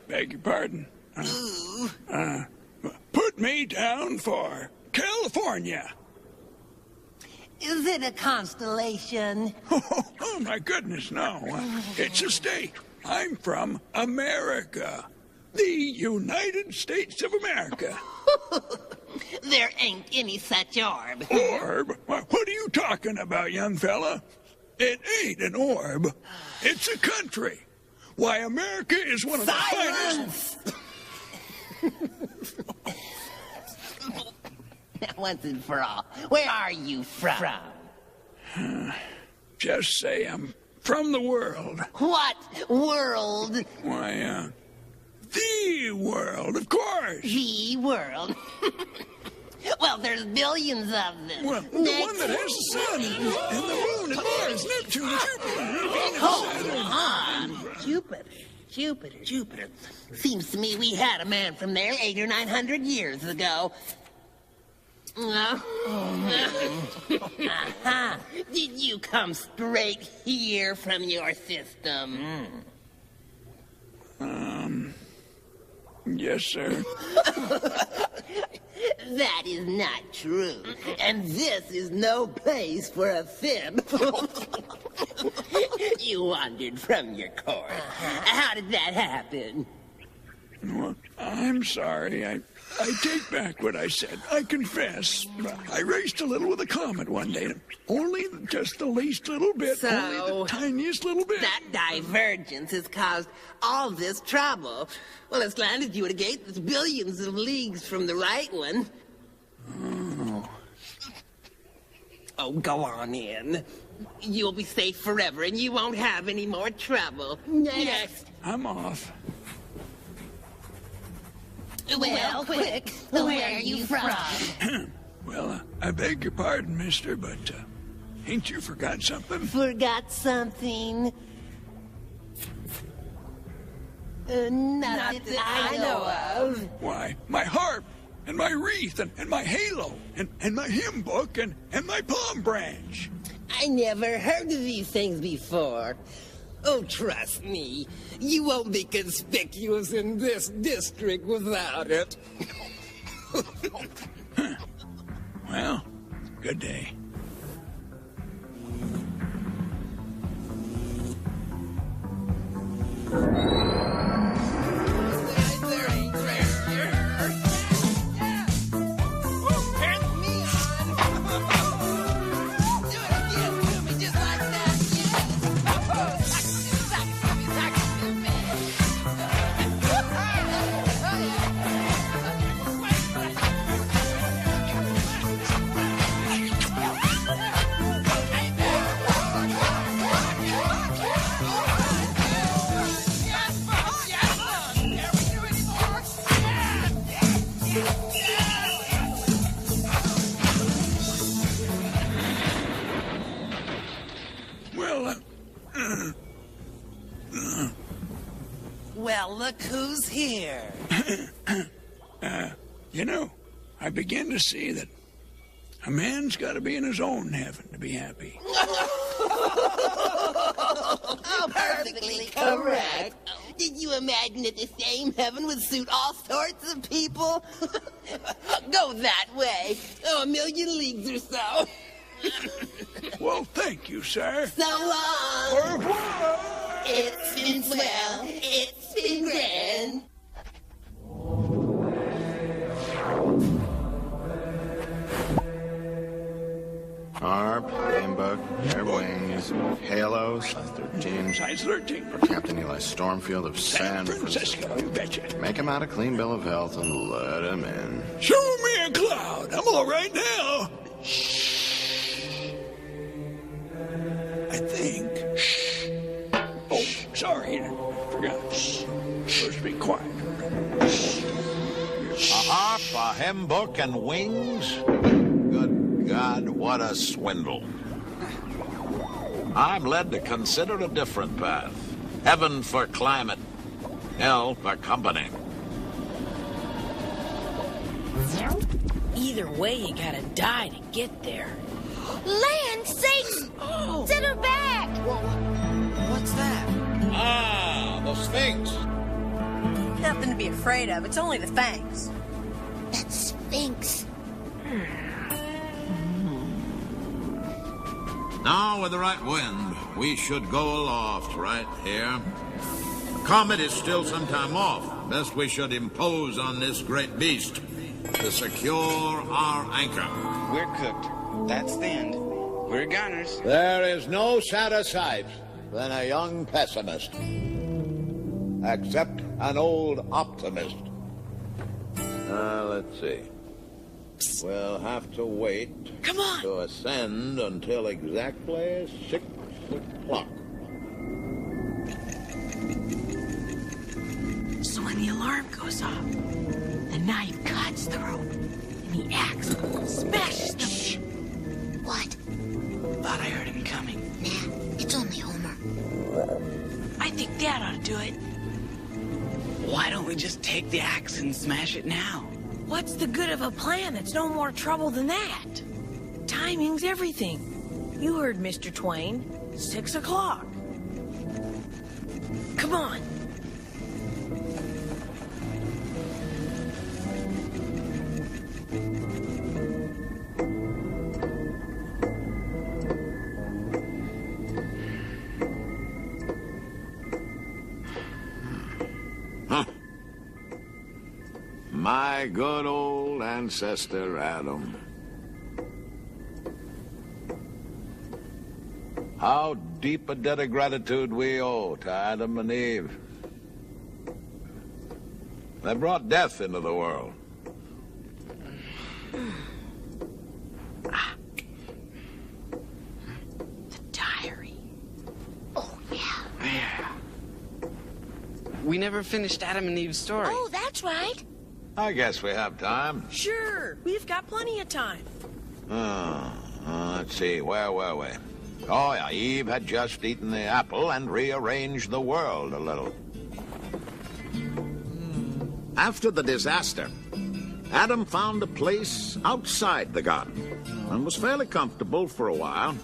Beg your pardon. Put me down for California. Is it a constellation? Oh, my goodness, no. It's a state. I'm from America. The United States of America. There ain't any such orb. Orb? What are you talking about, young fella? It ain't an orb. It's a country. Why, America is one of the finest... Once and for all, where are you from? Just say I'm from the world. What world? Why, the world, of course. The world. Well, there's billions of them. Well, the one that has the sun and the moon and Mars, Neptune, Jupiter, Venus, Jupiter. Seems to me we had a man from there 800 or 900 years ago. Did you come straight here from your system? Yes, sir. That is not true. And this is no place for a fib. You wandered from your course. How did that happen? Well, I'm sorry. I take back what I said. I confess. I raced a little with a comet one day. Only just the least little bit. So, only the tiniest little bit. That divergence has caused all this trouble. Well, it's landed you at a gate that's billions of leagues from the right one. Oh, go on in. You'll be safe forever, and you won't have any more trouble. Next. I'm off. Well, quick, where are you from? Well, I beg your pardon, mister, but ain't you forgot something? Forgot something? Not that I know of. Why, my harp. and my wreath, and my halo, and my hymn book, and my palm branch. I never heard of these things before. Oh, trust me, you won't be conspicuous in this district without it. Well, good day. Well, look who's here. You know, I begin to see that a man's got to be in his own heaven to be happy. Oh, perfectly correct. Did you imagine that the same heaven would suit all sorts of people? Go that way. Oh, a million leagues or so. Well, thank you, sir. So long. Au revoir. It's been swell. It's been grand. Harp, Gamebug, Air Wings, Halos, 13. Size 13. Captain Eli Stormfield of San Francisco, you betcha. Make him out a clean bill of health and let him in. Show me a cloud. I'm all right now. I think. Oh, sorry. Forgot. Supposed to be quiet. A harp, a hymn book, and wings? Good God, what a swindle. I'm led to consider a different path. Heaven for climate, hell for company. Either way, you gotta die to get there. Land sakes! Set her back! What's that? Ah, the Sphinx. Nothing to be afraid of. It's only the fangs. That Sphinx. Now, with the right wind, we should go aloft right here. The comet is still some time off. Best we should impose on this great beast to secure our anchor. We're cooked. That's the end. We're gunners. There is no sadder sight than a young pessimist, except an old optimist. Let's see. We'll have to wait to ascend until exactly 6 o'clock. So when the alarm goes off, the knife cuts the rope, and the axe smashes the... Shh. What? Thought I heard him coming. Nah, it's only Homer. I think Dad ought to do it. Why don't we just take the axe and smash it now? What's the good of a plan that's no more trouble than that? Timing's everything. You heard Mr. Twain. 6 o'clock. Come on. My good old ancestor Adam. How deep a debt of gratitude we owe to Adam and Eve. They brought death into the world. The diary. Oh, yeah. Yeah. We never finished Adam and Eve's story. Oh, that's right. I guess we have time. Sure, we've got plenty of time. Let's see, where were we? Oh, yeah, Eve had just eaten the apple and rearranged the world a little. After the disaster, Adam found a place outside the garden and was fairly comfortable for a while.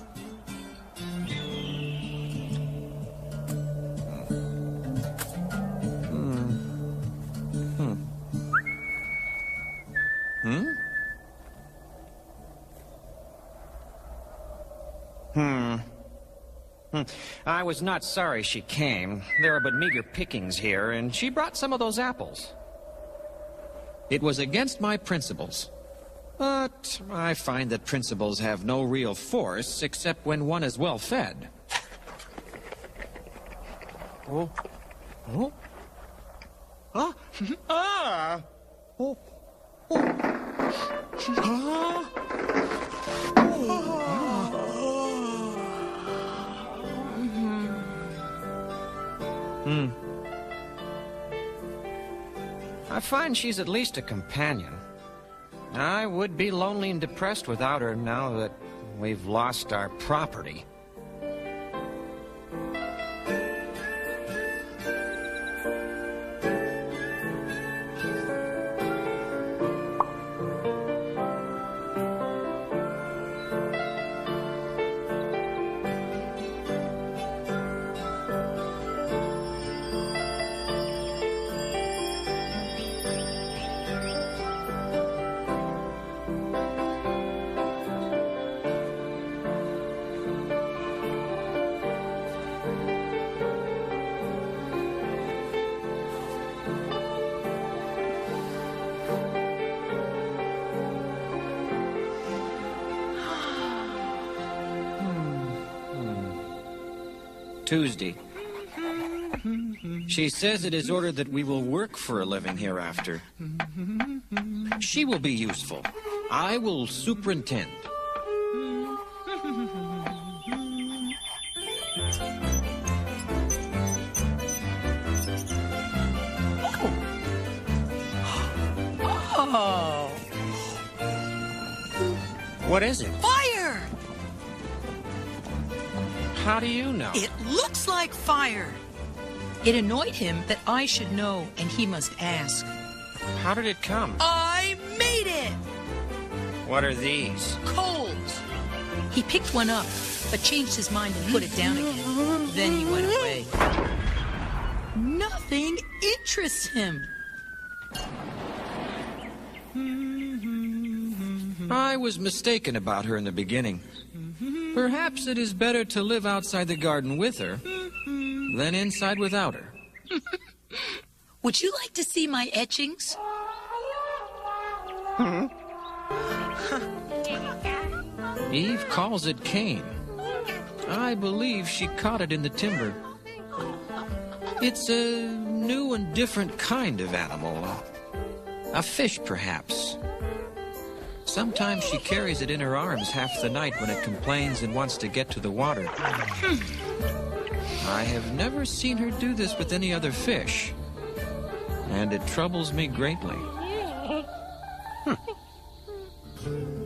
I was not sorry she came. There are but meager pickings here, and she brought some of those apples. It was against my principles. But I find that principles have no real force except when one is well fed. Oh. Oh. Ah. Ah. Oh. Oh. Ah. I find she's at least a companion. I would be lonely and depressed without her now that we've lost our property. Tuesday. She says it is ordered that we will work for a living hereafter. She will be useful. I will superintend. Oh. What is it? Fire! How do you know? It looks like fire. It annoyed him that I should know, and he must ask. How did it come? I made it! What are these? Coals. He picked one up, but changed his mind and put it down again. Then he went away. Nothing interests him. I was mistaken about her in the beginning. Perhaps it is better to live outside the garden with her than inside without her. Would you like to see my etchings? Eve calls it Cain. I believe she caught it in the timber. It's a new and different kind of animal. A fish, perhaps. Sometimes she carries it in her arms half the night when it complains and wants to get to the water. I have never seen her do this with any other fish, and it troubles me greatly.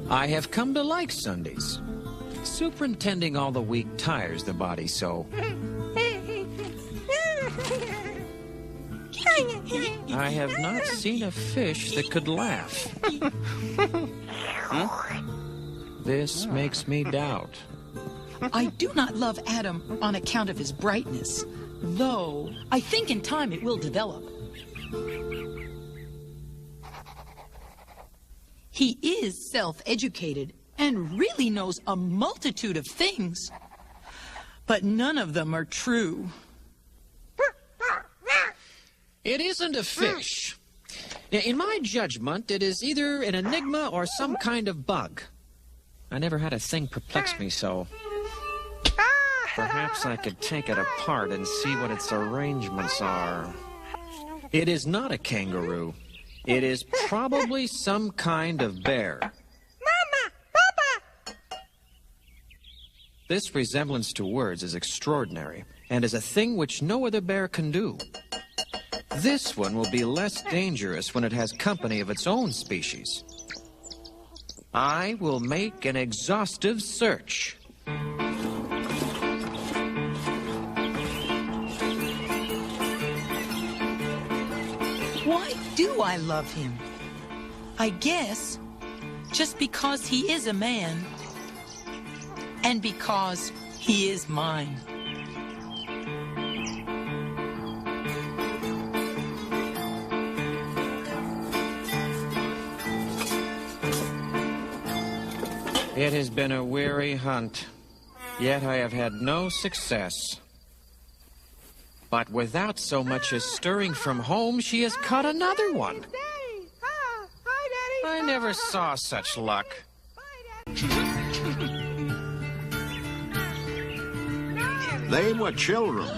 I have come to like Sundays. Superintending all the week tires the body so. I have not seen a fish that could laugh. This makes me doubt. I do not love Adam on account of his brightness, though I think in time it will develop. He is self-educated and really knows a multitude of things, but none of them are true. It isn't a fish. In my judgment, it is either an enigma or some kind of bug. I never had a thing perplex me so. Perhaps I could take it apart and see what its arrangements are. It is not a kangaroo. It is probably some kind of bear. Mama! Papa! This resemblance to words is extraordinary, and is a thing which no other bear can do. This one will be less dangerous when it has company of its own species. I will make an exhaustive search. Why do I love him? I guess just because he is a man and because he is mine. It has been a weary hunt, yet I have had no success. But without so much as stirring from home, she has caught another one. I never saw such luck. They were children.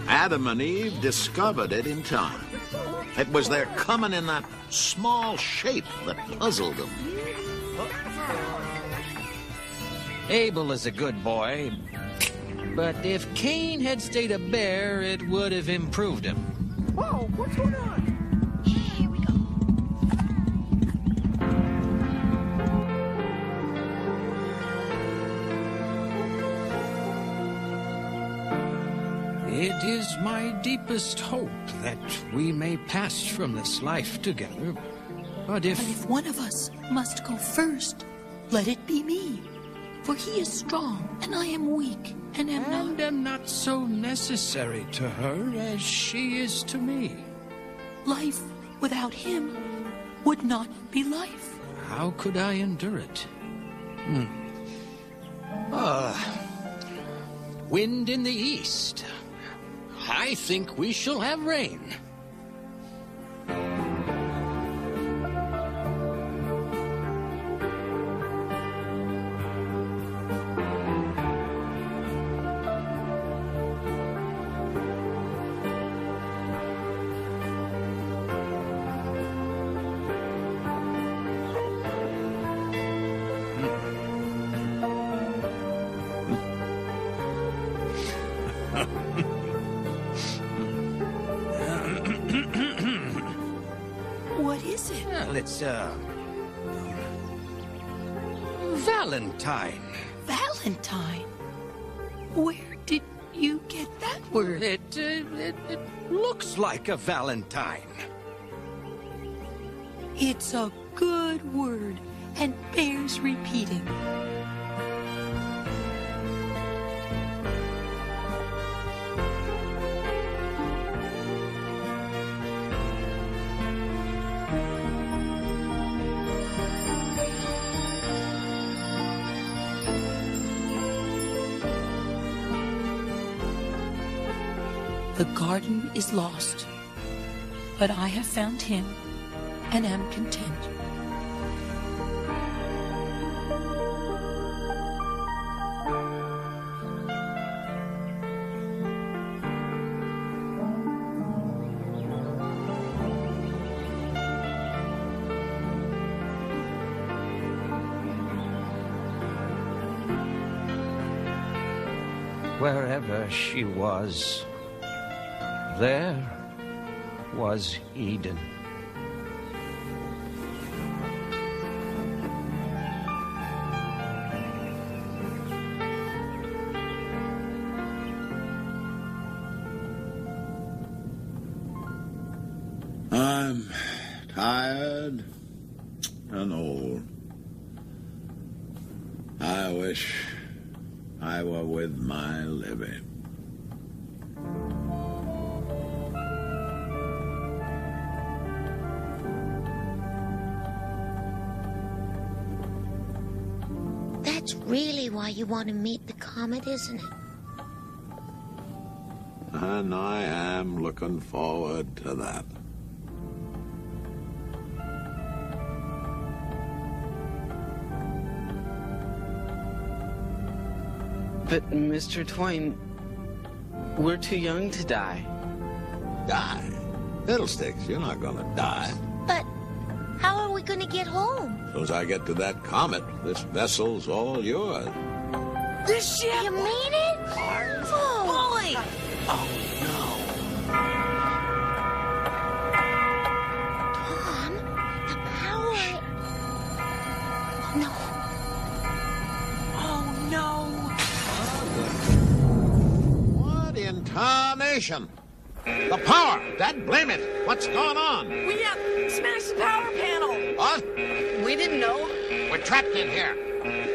Adam and Eve discovered it in time. It was their coming in that small shape that puzzled them. Abel is a good boy, but if Cain had stayed a bear, it would have improved him. Whoa, what's going on? Here we go. It is my deepest hope that we may pass from this life together. But if one of us must go first, let it be me. For he is strong, and I am weak, and am not so necessary to her as she is to me. Life without him would not be life. How could I endure it? Wind in the east. I think we shall have rain. What is it? Well, it's, Valentine. Valentine? Where did you get that word? It looks like a valentine. It's a good word and bears repeating. The garden is lost, but I have found him and am content. Wherever she was, there was Eden. I'm tired and old. I wish I were with my Libby. That's really why you want to meet the comet, isn't it? And I am looking forward to that. But, Mr. Twain, we're too young to die. Die? Fiddlesticks, you're not gonna die. But how are we going to get home? As soon as I get to that comet, this vessel's all yours. This ship? You mean it? Oh. Boy! Oh, Tom, the power... No. Oh, no! What in tarnation? The power! Dad, blame it! What's going on? We smashed the power panel. What? We're trapped in here.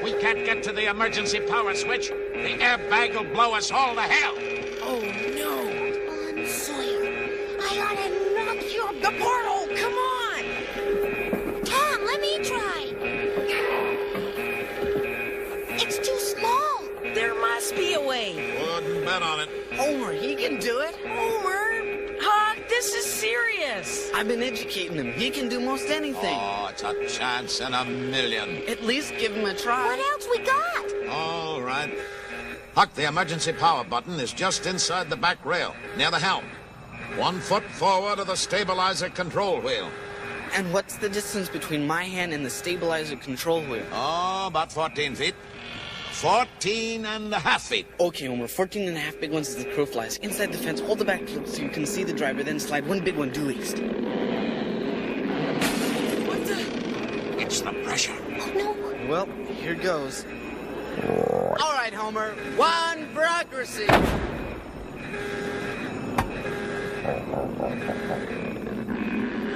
We can't get to the emergency power switch. The airbag will blow us all to hell. Oh, no. Sawyer, I ought to knock you up The portal! Come on! Tom, let me try. It's too small. There must be a way. Wouldn't bet on it. Homer, he can do it. Homer! Huck, this is serious. I've been educating him. He can do most anything. Oh, it's a chance in a million. At least give him a try. What else we got? All right. Huck, the emergency power button is just inside the back rail, near the helm. 1 foot forward of the stabilizer control wheel. And what's the distance between my hand and the stabilizer control wheel? Oh, about 14 feet. 14 and a half feet. Okay, Homer, 14 and a half big ones as the crow flies. Inside the fence, hold the back so you can see the driver, then slide one big one due east. What the? It's the pressure. Oh, no. Well, here goes. All right, Homer. One for accuracy.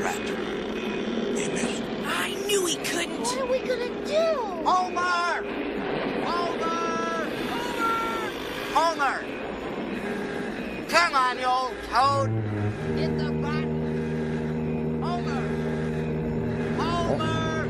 Rat. He missed. I knew he couldn't. What are we gonna do? Homer! Homer! Homer! Come on, you old toad. Hit the button. Homer! Homer!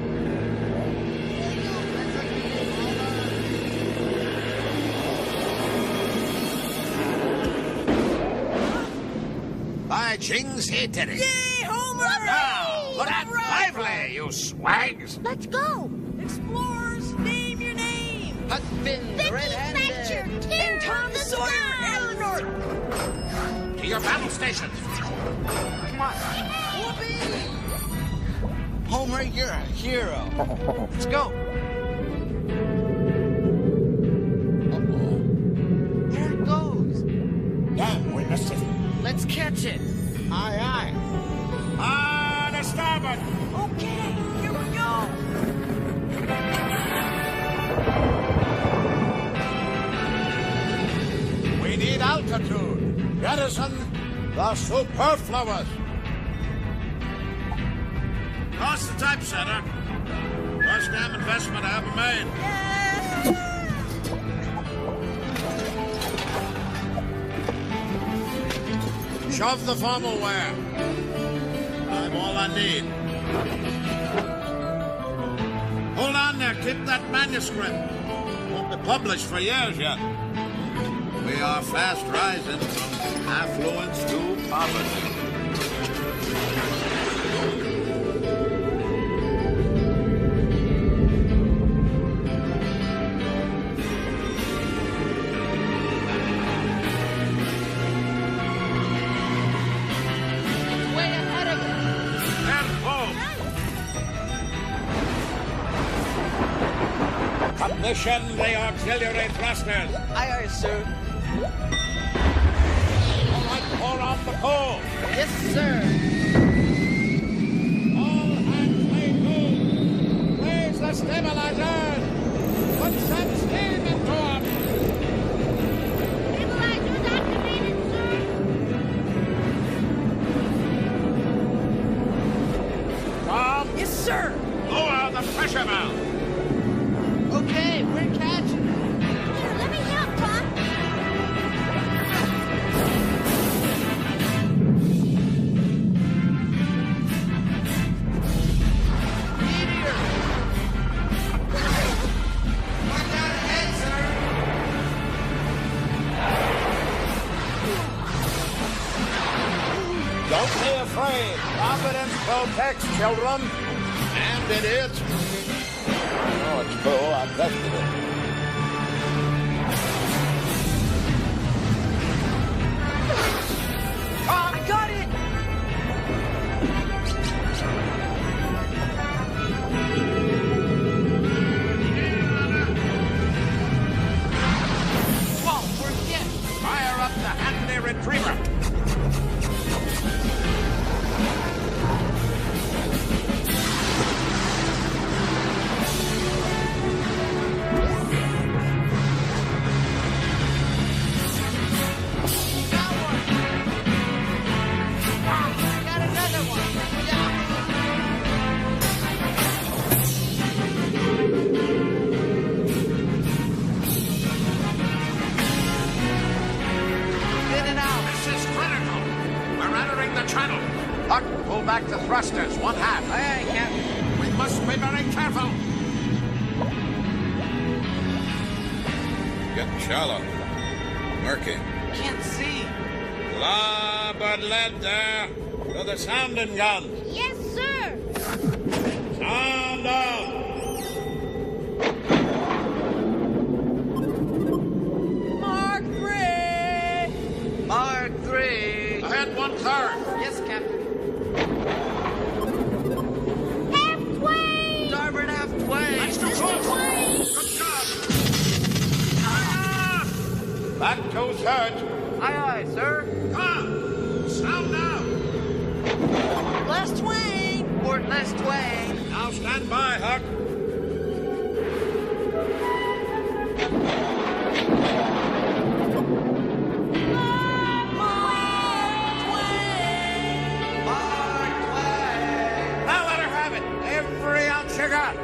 By jings, he did it. Yay, Homer! Now, look out lively, you swags. Let's go. Explorers, name your name. Huck Finn, the red-handed. Fletcher, And tear Tom the Sawyer, sky. Eleanor. To your battle stations. Come on. Whoopee! Homer, you're a hero. Let's go. Uh-oh. There it goes. Damn, we missed it. Let's catch it. Aye, aye. Ah, to starboard. Okay, here we go. We need altitude. Jettison the superfluous. Cross the typesetter. First damn investment I ever made. Shove the formal wear. I'm all I need. Hold on there. Keep that manuscript. Won't be published for years yet. We are fast rising from affluence to poverty. Way ahead of us. And commission the auxiliary thrusters. Aye, aye, sir. All right, pour on the coal. Yes, sir. All hands lay to. Raise the stabilizers. Put some steam into them. Stabilizers activated, sir. Tom, Yes, sir. Lower the pressure valve. Okay, we're catching. Here, let me help, Tom. don't be afraid. Providence protects children and idiots. Oh, it's cool. I tested it. I got it. Whoa, we're hit. Fire up the handy retriever. back the thrusters, one half. Aye, aye, Captain. We must be very careful. Getting shallow. Murky. Can't see. Larboard lead there. To the sounding gun. Yes, sir. Sound out. Mark 3! Mark 3. Ahead 1/3. Yes, Captain. Half Twain! Starboard half Twain. That's too close. Good job. Back 2/3. Aye, aye, sir. Come. Sound out. Last Twain! Port less Twain. Now stand by, Huck. Now let her have it. Every ounce you got.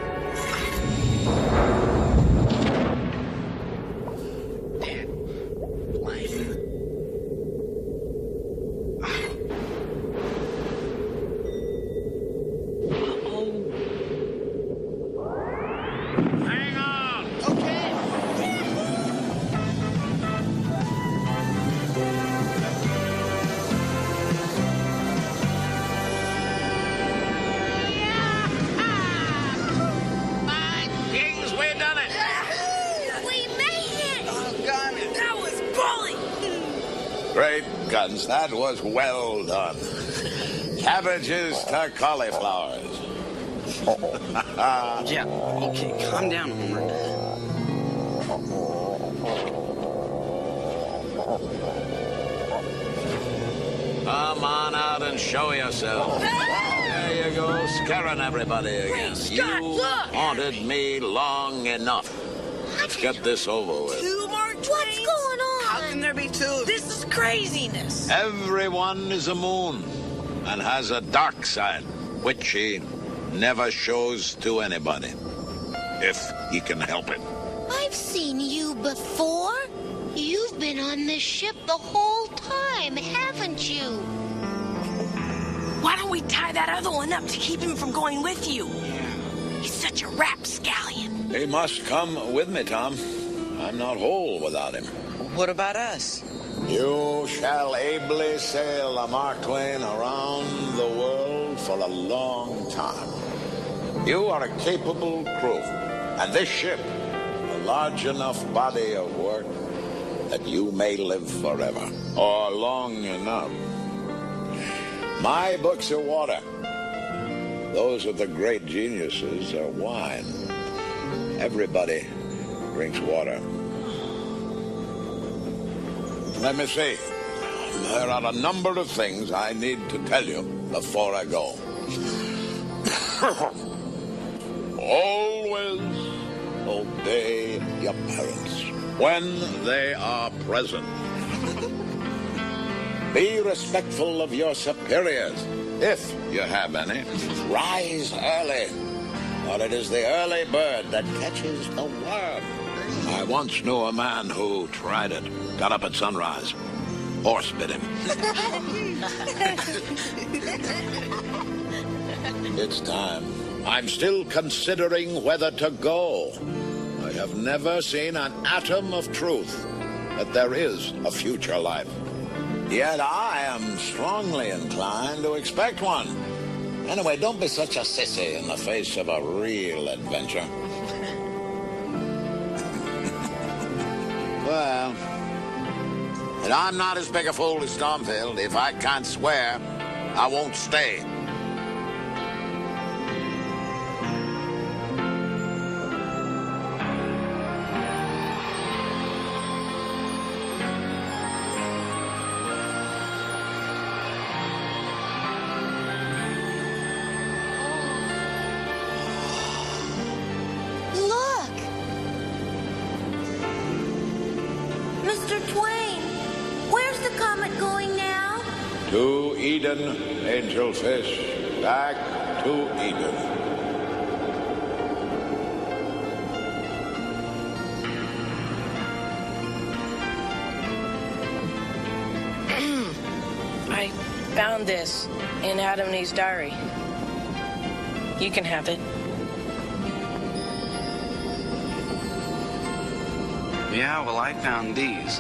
Hang on. My kings, we done it. We made it! Doggone it. That was bully! Great guns, that was well done. Cabbages to cauliflowers. Yeah, okay, calm down, Homer. Come on out and show yourself. There you go, scaring everybody again. Scott, You look! haunted me long enough. Let's get this over with. 2 Mark Twains? What's going on? How can there be two? This is craziness. Everyone is a moon and has a dark side, which he never shows to anybody, if he can help it. I've seen you before. You've been on this ship the whole time, haven't you? Why don't we tie that other one up to keep him from going with you? He's such a rapscallion. He must come with me, Tom. I'm not whole without him. What about us? You shall ably sail a Mark Twain around the world for a long time. You are a capable crew, and this ship, a large enough body of work that you may live forever, or long enough. My books are water. Those of the great geniuses are wine. Everybody drinks water. Let me see. There are a number of things I need to tell you before I go. Always obey your parents when they are present. Be respectful of your superiors, if you have any. Rise early, for it is the early bird that catches the worm. I once knew a man who tried it. Got up at sunrise. Horse bit him. It's time. I'm still considering whether to go. I have never seen an atom of truth that there is a future life. Yet I am strongly inclined to expect one. Anyway, don't be such a sissy in the face of a real adventure. Well, and I'm not as big a fool as Stormfield. If I can't swear, I won't stay. Look! Mr. Twain, where's the comet going now? To Eden, angelfish, back to Eden. I found this. in Adam and Eve's diary. You can have it. Yeah, well, I found these.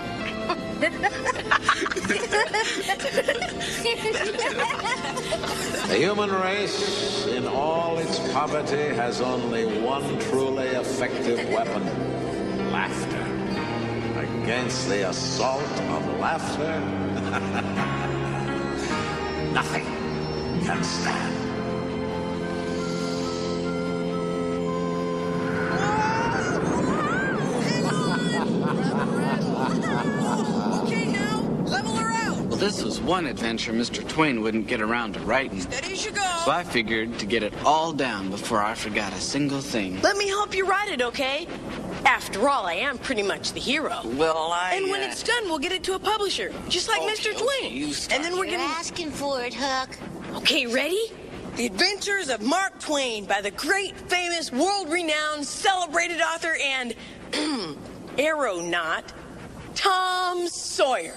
The human race, in all its poverty, has only one truly effective weapon: laughter. Against the assault of laughter, nothing can stand. Okay, now, level her out. Well, this was one adventure Mr. Twain wouldn't get around to writing. Steady as you go. So I figured to get it all down before I forgot a single thing. Let me help you write it, okay? After all, I am pretty much the hero. Well, And when it's done, we'll get it to a publisher, just like Mr. Twain. And then we're You're gonna... asking for it, Huck. Okay, ready? The Adventures of Mark Twain by the great, famous, world-renowned, celebrated author and aeronaut, Tom Sawyer.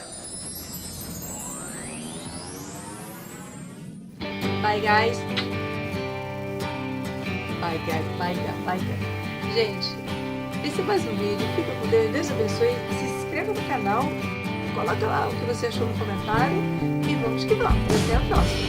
Bye, guys. Bye, guys. Bye, guys. Bye, guys. Gente, esse é mais um vídeo. Fica com Deus. Deus abençoe. Se inscreva no canal. Coloca lá o que você achou no comentário. E vamos que vamos. Até a próxima.